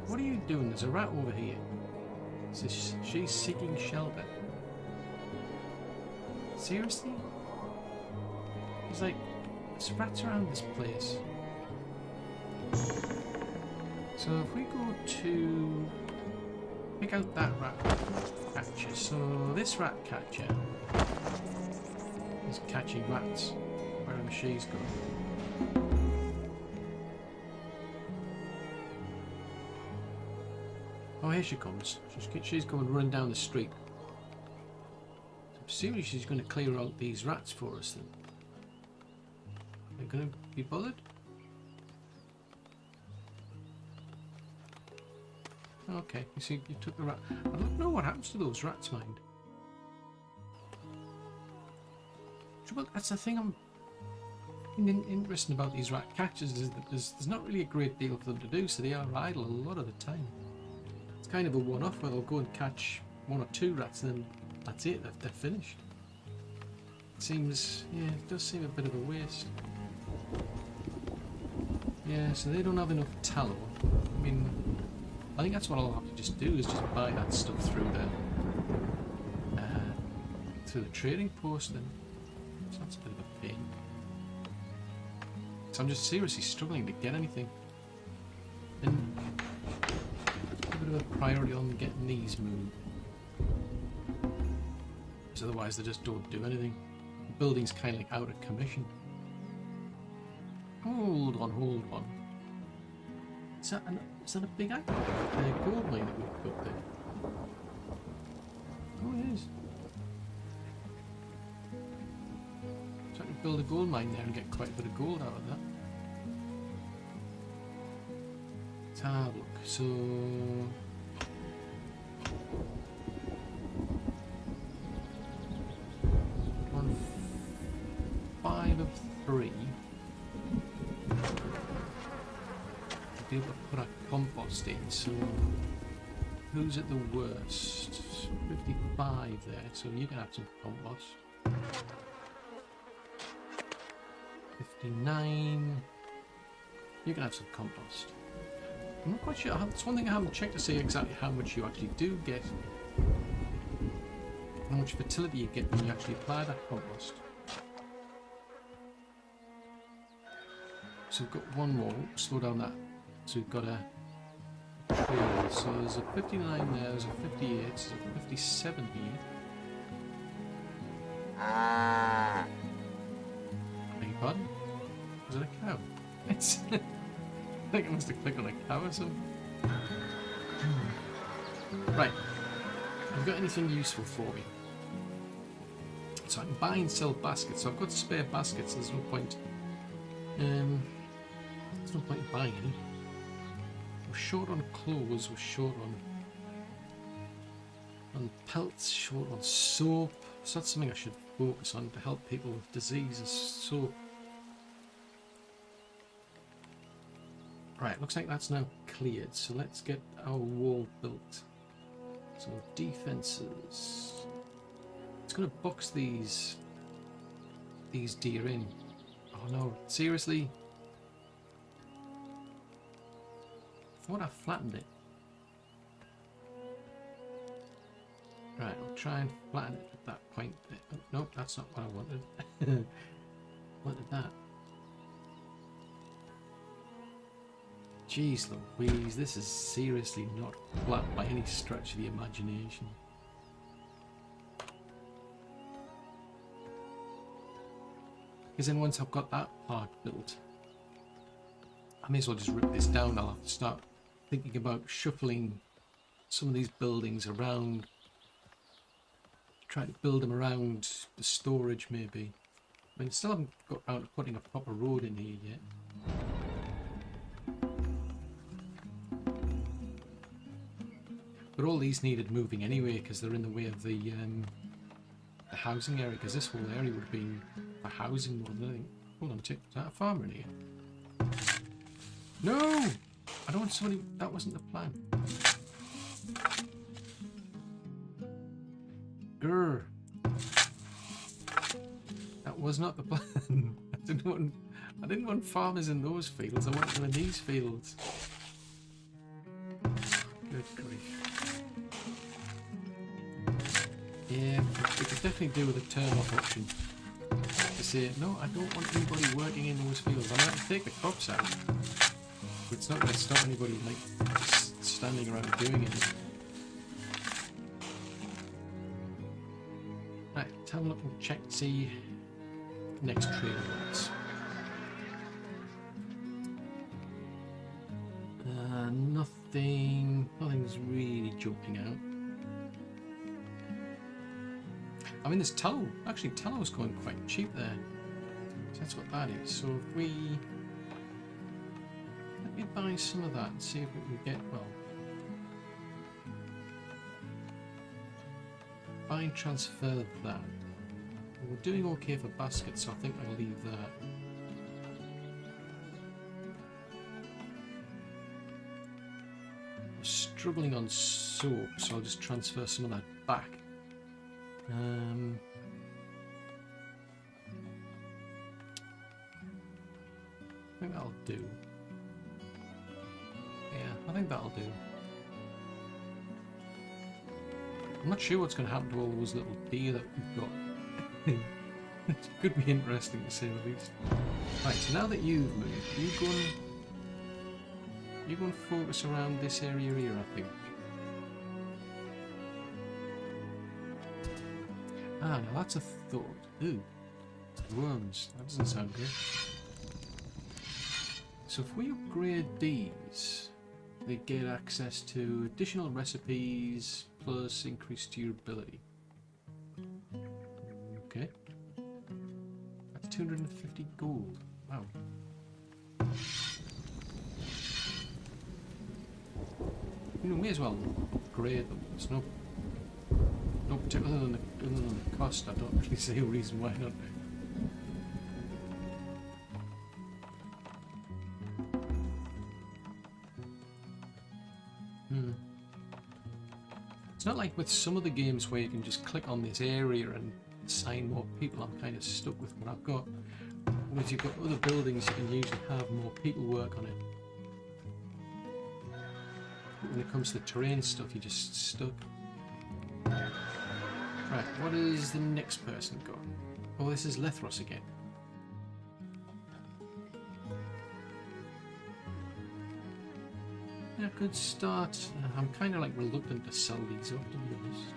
Speaker 1: What are you doing? There's a rat over here. So she's seeking shelter. Seriously? There's like, there's rats around this place. So if we go to pick out that rat catcher, so this rat catcher is catching rats wherever she's gone. Oh, here she comes. She's going running down the street. So presumably she's going to clear out these rats for us then. Are they going to be bothered? Okay, you see, you took the rat. I don't know what happens to those rats, mind. Well, that's the thing I'm interested about these rat catchers, is that there's not really a great deal for them to do, so they are idle a lot of the time. It's kind of a one-off where they'll go and catch 1 or 2 rats and then that's it, they're finished. It seems, yeah, it does seem a bit of a waste. Yeah, so they don't have enough tallow. I mean, I think that's what I'll have to just do, is just buy that stuff through the trading post then. So that's a bit of a pain. So I'm just seriously struggling to get anything. And a bit of a priority on getting these moved. Because otherwise they just don't do anything. The building's kind of like out of commission. Hold on. Is that a big gold mine that we've got there? Oh, it is. So I can build a gold mine there and get quite a bit of gold out of that. Let's have a look. So... on 5 of 3. Be able to put our compost in, so who's at the worst? 55 there, so you can have some compost. 59, you can have some compost. I'm not quite sure, that's one thing I haven't checked to see exactly how much you actually do get, how much fertility you get when you actually apply that compost. So we've got one more, slow down that. So we've got a trailer. So there's a 59 there, there's a 58, there's a 57 here. Beg your pardon? Was it a cow? It's I think I must have clicked on a cow or something. Right. Have you got anything useful for me? So I can buy and sell baskets. So I've got spare baskets, there's no point. There's no point in buying any. We're short on clothes, we're short on pelts, short on soap. So that's something I should focus on to help people with diseases. Soap. Right, looks like that's now cleared. So let's get our wall built. So defences. It's going to box these deer in. Oh no, seriously? I thought I flattened it. Right, I'll try and flatten it at that point. Oh, nope, that's not what I wanted. Wanted that. Jeez Louise, this is seriously not flat by any stretch of the imagination. Because then once I've got that part built, I may as well just rip this down. I'll have to start thinking about shuffling some of these buildings around, try to build them around the storage maybe. I mean, still haven't got around to putting a proper road in here yet. But all these needed moving anyway because they're in the way of the housing area, because this whole area would have been for housing more than anything. Hold on a tick, is that a farmer in here? No! I don't want somebody... That wasn't the plan. Grr. That was not the plan. I didn't want farmers in those fields, I wanted them in these fields. Good grief. Yeah, we could definitely do with a turn off option. To say, no, I don't want anybody working in those fields. I'm going to take the crops out. But it's not going to stop anybody like just standing around doing it. Right, let's have a look and check to see next trader works. Nothing's really jumping out. I mean, there's tallow. Actually, tallow's going quite cheap there. So that's what that is. So if we... Let me buy some of that and see if we can get, well... Buy and transfer that. We're doing okay for baskets, so I think I'll leave that. We're struggling on soap, so I'll just transfer some of that back. I think that'll do. Yeah, I think that'll do. I'm not sure what's going to happen to all those little deer that we've got. It could be interesting to say the least. Right, so now that you've moved, you're going to focus around this area here, I think. Ah, now that's a thought. Ooh, worms. That doesn't sound good. So if we upgrade these, they get access to additional recipes plus increased durability. Okay. That's 250 gold. Wow. You know, may as well upgrade them. There's no particular other than the cost. I don't really see a reason why not. It's not like with some of the games where you can just click on this area and assign more people. I'm kind of stuck with what I've got. Whereas you've got other buildings, you can usually have more people work on it. But when it comes to terrain stuff, you're just stuck. Right, what is the next person got? Oh, this is Lethros again. Yeah, good start. I'm kind of like reluctant to sell these up, to be honest.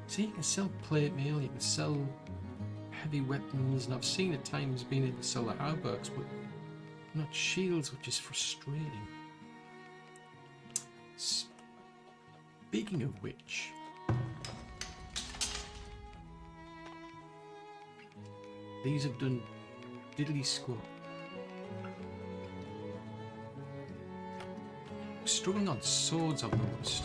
Speaker 1: See, you can sell plate mail, you can sell heavy weapons, and I've seen at times being able to sell the hauberks, but not shields, which is frustrating. Speaking of which, these have done diddly squat. Struggling on swords, I've noticed.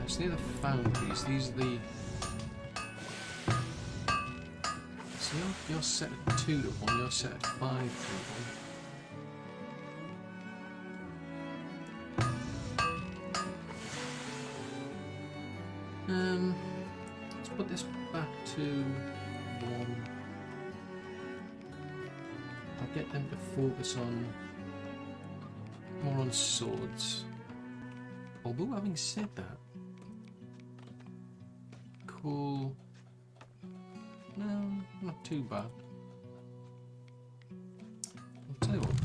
Speaker 1: So they're the foundries. These are the... So you're set at 2 to 1, you're set at 5 to 1. Let's put this back to 1. I'll get them to focus on more on swords. Although having said that, cool. No, not too bad. I'll tell you what.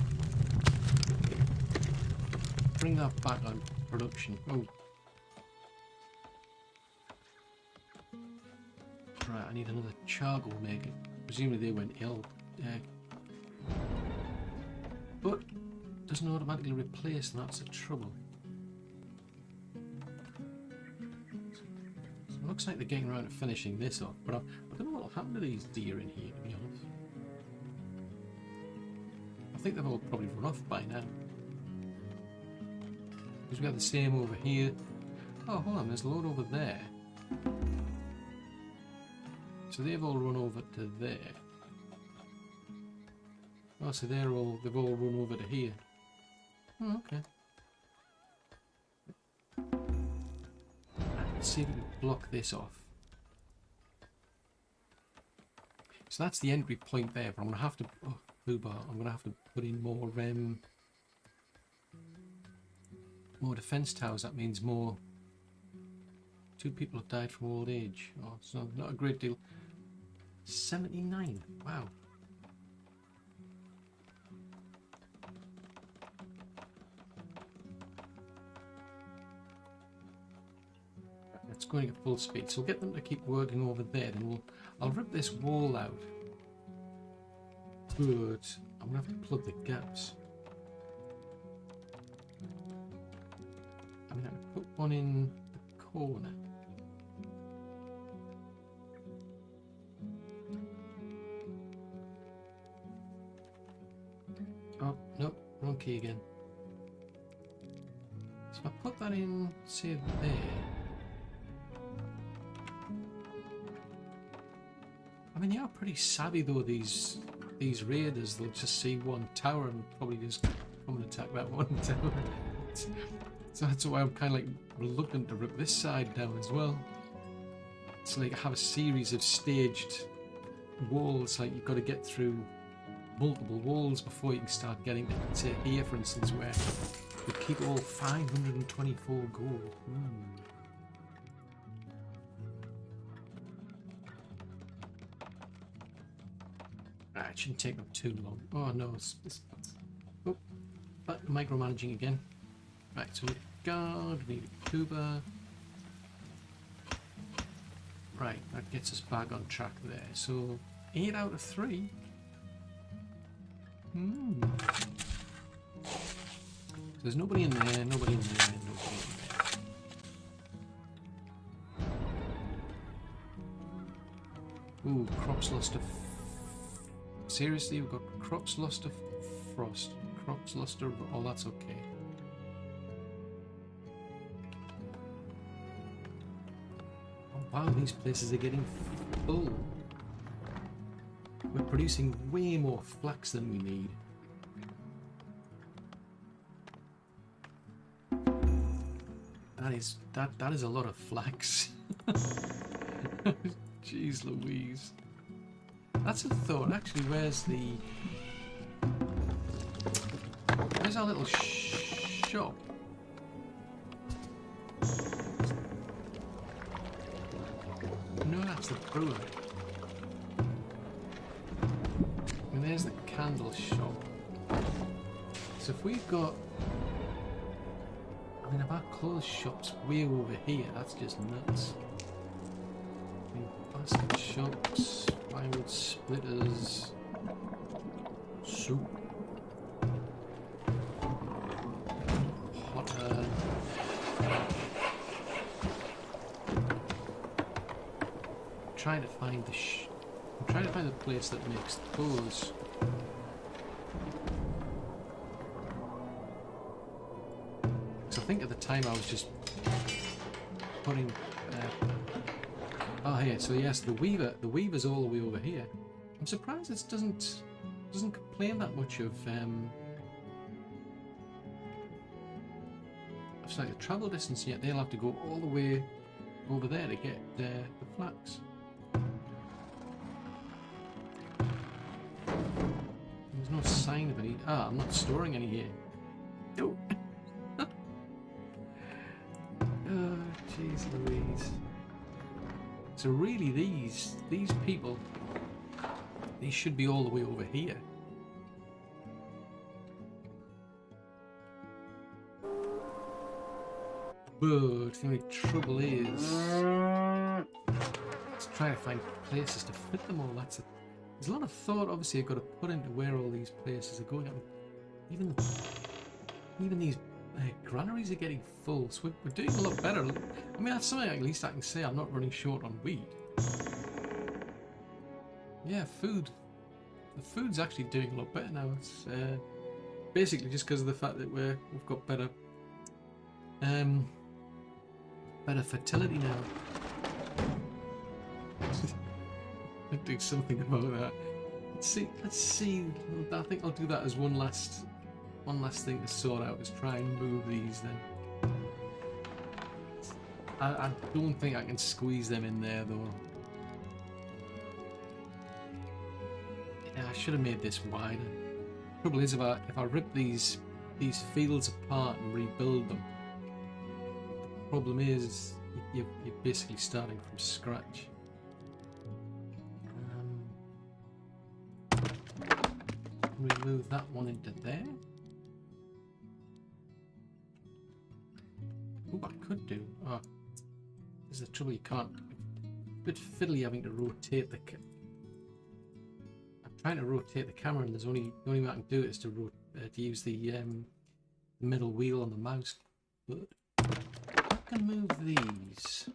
Speaker 1: Bring that back on production. Oh. Right, I need another charcoal maker. Presumably they went ill. But doesn't automatically replace them, that's the trouble. So it Looks like they're getting around to finishing this off, but I don't know what'll happen to these deer in here, to be honest. I think they've all probably run off by now. Because we have the same over here. Oh, hold on, there's a load over there. So they've all run over to there. Oh, so they've all run over to here. Oh, okay. Let's see if we can block this off. So that's the entry point there, but I'm gonna have to I'm gonna have to put in more defense towers. That means more. 2 people have died from old age. Oh, it's not a great deal. 79. Wow. It's going at full speed, so we'll get them to keep working over there. Then I'll rip this wall out, but I'm gonna have to plug the gaps. I mean, I can put one in the corner. Oh no, wrong key again. So if I put that in, say there. I mean, they are pretty savvy though, these raiders. They'll just see one tower and probably just come and attack that one tower. So that's why I'm kind of like reluctant to rip this side down as well. So like have a series of staged walls, like you've got to get through multiple walls before you can start getting to, say here for instance, where we keep all 524 gold. It shouldn't take them too long. Oh no, oh, back to micromanaging again. Right, so we need a guard, we need a Kuba. Right, that gets us back on track there. So 8 out of 3. So there's nobody in there, nobody in there, nobody in there. Ooh, crops lost of. Seriously, we've got crops lost of frost. Crops lost of. Oh, that's okay. Oh, wow, these places are getting full. We're producing way more flax than we need. That is a lot of flax. Jeez Louise. That's a thought. Actually, where's our little shop? No, that's the brewer. And there's the candle shop. So if we've got, I mean, if our clothes shop's way over here, that's just nuts. I mean, basket shops, plywood splitters, soup, hotter. I'm trying to find the place that makes those. So I think at the time I was just putting. Oh here, so yes, the weaver's all the way over here. I'm surprised it doesn't complain that much of like the travel distance yet. They'll have to go all the way over there to get the flax. There's no sign of any. Ah, I'm not storing any here. No. Oh, jeez Louise. So really, these people, they should be all the way over here. But the only trouble is, let's try to find places to fit them all. There's a lot of thought, obviously, I've got to put into where all these places are going. I mean, even these granaries are getting full, so we're doing a lot better. I mean, that's something at least I can say. I'm not running short on wheat. Yeah, food. The food's actually doing a lot better now. It's basically just because of the fact that we've got better better fertility now. I'll do something about that. Let's see. I think I'll do that as one last thing to sort out, is try and move these then. I don't think I can squeeze them in there though. Yeah, I should have made this wider. Trouble is, if I rip these fields apart and rebuild them, the problem is you're basically starting from scratch. Remove that one into there. What I could do, is the trouble, you can't. A bit fiddly having to rotate the. I'm trying to rotate the camera, and the only way I can do it is to use the middle wheel on the mouse. But I can move these.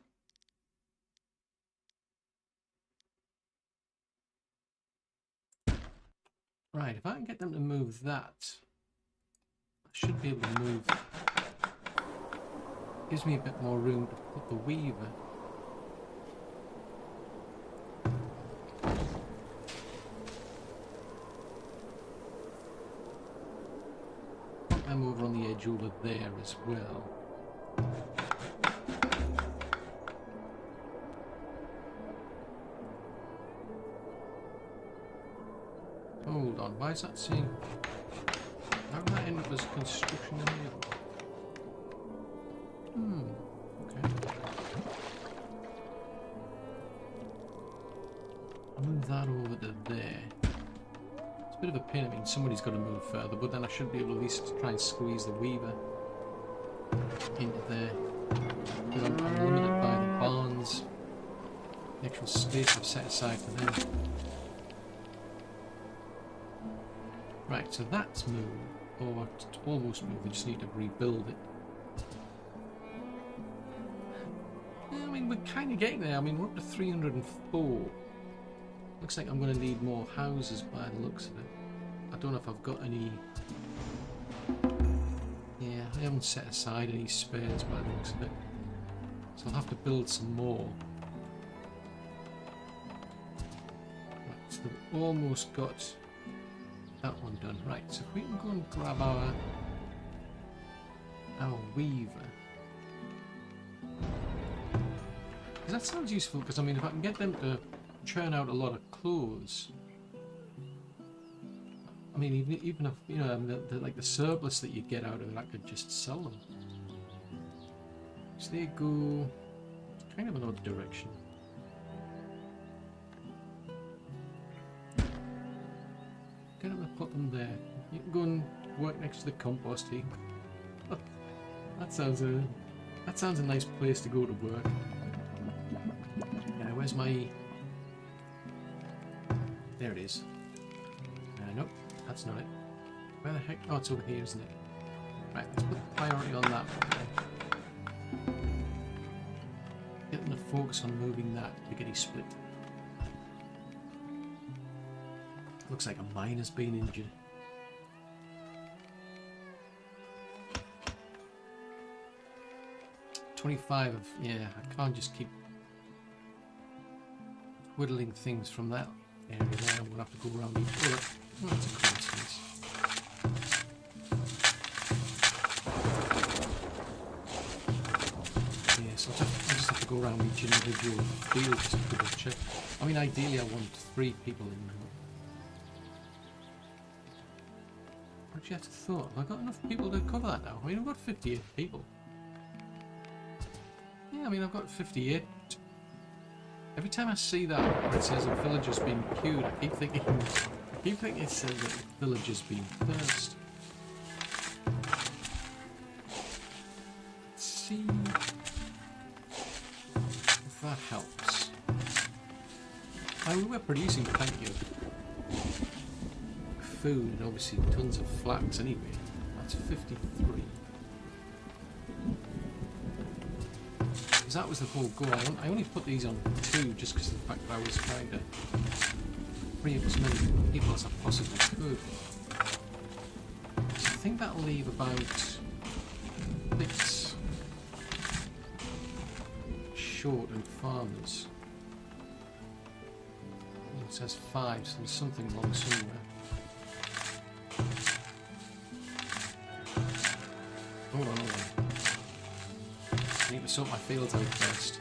Speaker 1: Right, if I can get them to move that, I should be able to move. Gives me a bit more room to put the weaver. Put them over on the edge over there as well. Hold on, why is that saying? How did that end up as construction enabled? Okay. Move that over to there. It's a bit of a pain. I mean, somebody's got to move further, but then I should be able at least to try and squeeze the weaver into there. Because I'm limited by the barns, the actual space I've set aside for them. Right, so that's moved, or it's almost moved. We just need to rebuild it. Yeah, I mean, we're kind of getting there. I mean, we're up to 304. Looks like I'm going to need more houses by the looks of it. I don't know if I've got any. Yeah, I haven't set aside any spares by the looks of it. So I'll have to build some more. Right, so we've almost got that one done. Right, so if we can go and grab our weaver. Because that sounds useful, because I mean, if I can get them to churn out a lot of clothes, I mean, even if, you know, like the surplus that you'd get out of it, I could just sell them. So they go kind of an odd direction. Get them to put them there. You can go and work next to the compost heap. That sounds a nice place to go to work. Now, where's my? There it is. Nope, that's not it. Where the heck? Oh, it's over here, isn't it? Right, let's put the priority on that one then. Get them to focus on moving that lickety split. Looks like a mine has been injured. $25 of, yeah, I can't just keep whittling things from that area there. I'm going to have to go around each other. Oh, that's a coincidence. Yeah, so I just have to go around each individual field just to double check. I mean, ideally I want 3 people in there. What do you have to thought? Have I got enough people to cover that now? I mean, I've got 58 people. Yeah, I mean, I've got 58. Every time I see that where it says a villager's been queued, I keep thinking it says that the villager's been first. Let's see if that helps. I mean, we're producing plenty of food and obviously tons of flax anyway. That's 53. Because that was the whole goal. I only put these on 2 just because of the fact that I was trying to free up as many people as I possibly could. So I think that'll leave about 6 short and farmers. It says 5, so there's something wrong somewhere. Hold on. I need to sort my fields out first.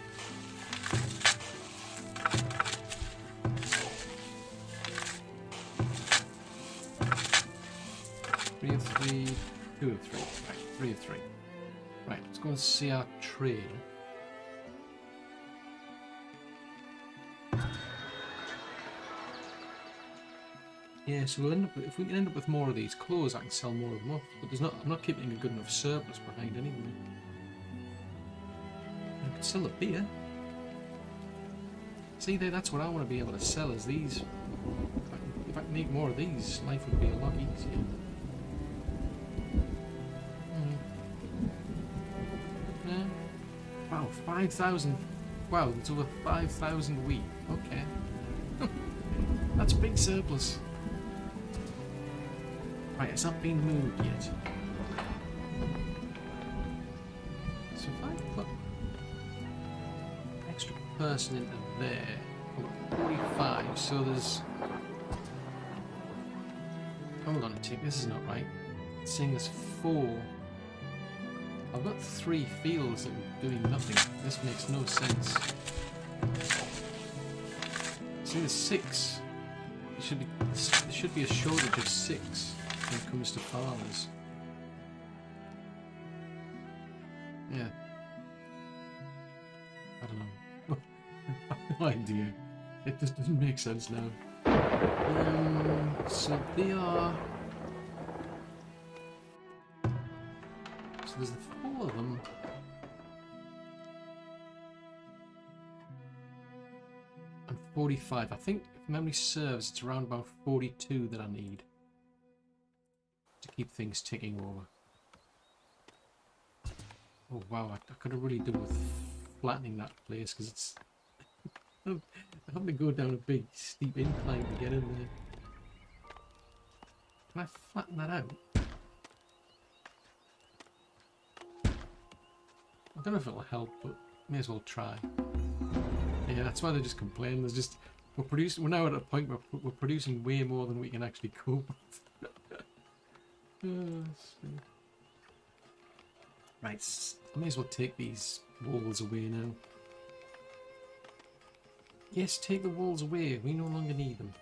Speaker 1: Three of 3, 2 of 3. Right, 3 of 3. Right, let's go and see our trade. Yeah, so we'll end up, if we can end up with more of these clothes, I can sell more of them off. But I'm not keeping a good enough surplus behind anyway. I could sell the beer. See, that's what I want to be able to sell, is these. If I can make more of these, life would be a lot easier. Yeah. Wow, 5,000. Wow, it's over 5,000 wheat. Okay. That's a big surplus. Right, it's not been moved yet. So if I put an extra person into there, I've got 45, so there's... Hold on a tick, this is not right. It's saying there's 4. I've got 3 fields that are doing nothing. This makes no sense. It's saying there's 6. There should be a shortage of 6 when it comes to farmers. Yeah. I don't know. I have no idea. It just doesn't make sense now. So they are... So there's the 4 of them. And 45. I think, if memory serves, it's around about 42 that I need to keep things ticking over. Oh wow, I could have really done with flattening that place, because it's... I'm having to go down a big steep incline to get in there. Can I flatten that out? I don't know if it'll help, but may as well try. Yeah, that's why they just complain. There's just... We're now at a point where we're producing way more than we can actually cope with. Right, I may as well take these walls away now. Yes, take the walls away. We no longer need them.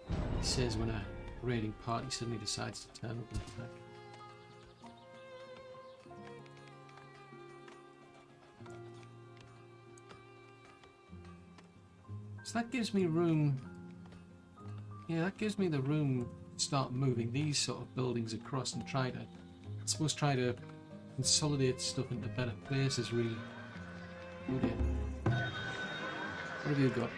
Speaker 1: He says when a raiding party suddenly decides to turn up and attack. So that gives me room. Yeah, that gives me the room to start moving these sort of buildings across and try to, I suppose, try to consolidate stuff into better places, really. Oh dear. What have you got?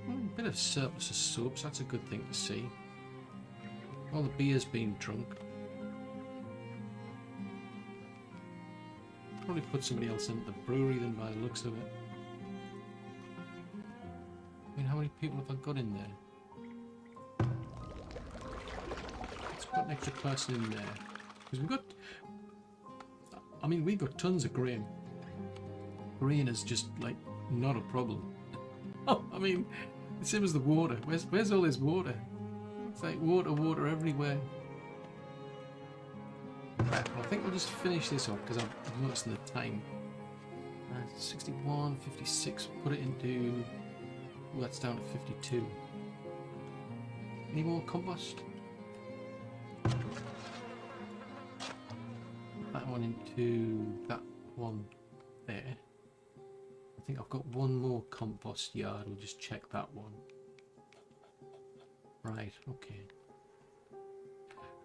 Speaker 1: A bit of surplus of soaps, that's a good thing to see. All the beer's been drunk. Probably put somebody else into the brewery then by the looks of it. I mean, how many people have I got in there? Let's put an extra person in there. Because we've got... I mean, we've got tons of grain. Grain is just, like, not a problem. Oh, I mean, the same as the water. Where's all this water? It's like water everywhere. Right, well, I think we'll just finish this off because I'm noticing the time. 61, 56, put it into... Well, that's down to 52. Any more compost? That one into that one there. I think I've got one more compost yard. We'll just check that one. Right, okay.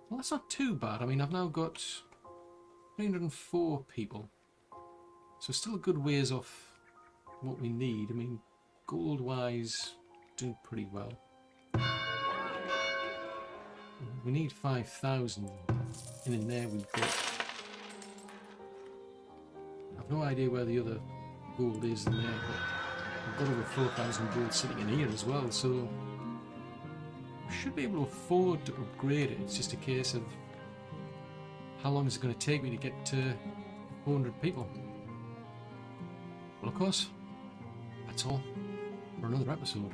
Speaker 1: Well, that's not too bad. I mean, I've now got 304 people. So still a good ways off what we need. I mean, gold-wise, doing pretty well. We need 5,000. And in there we've got No idea where the other gold is in there, but I've got over 4,000 gold sitting in here as well, so we should be able to afford to upgrade it. It's just a case of how long is it going to take me to get to 400 people. Well, of course, that's all for another episode.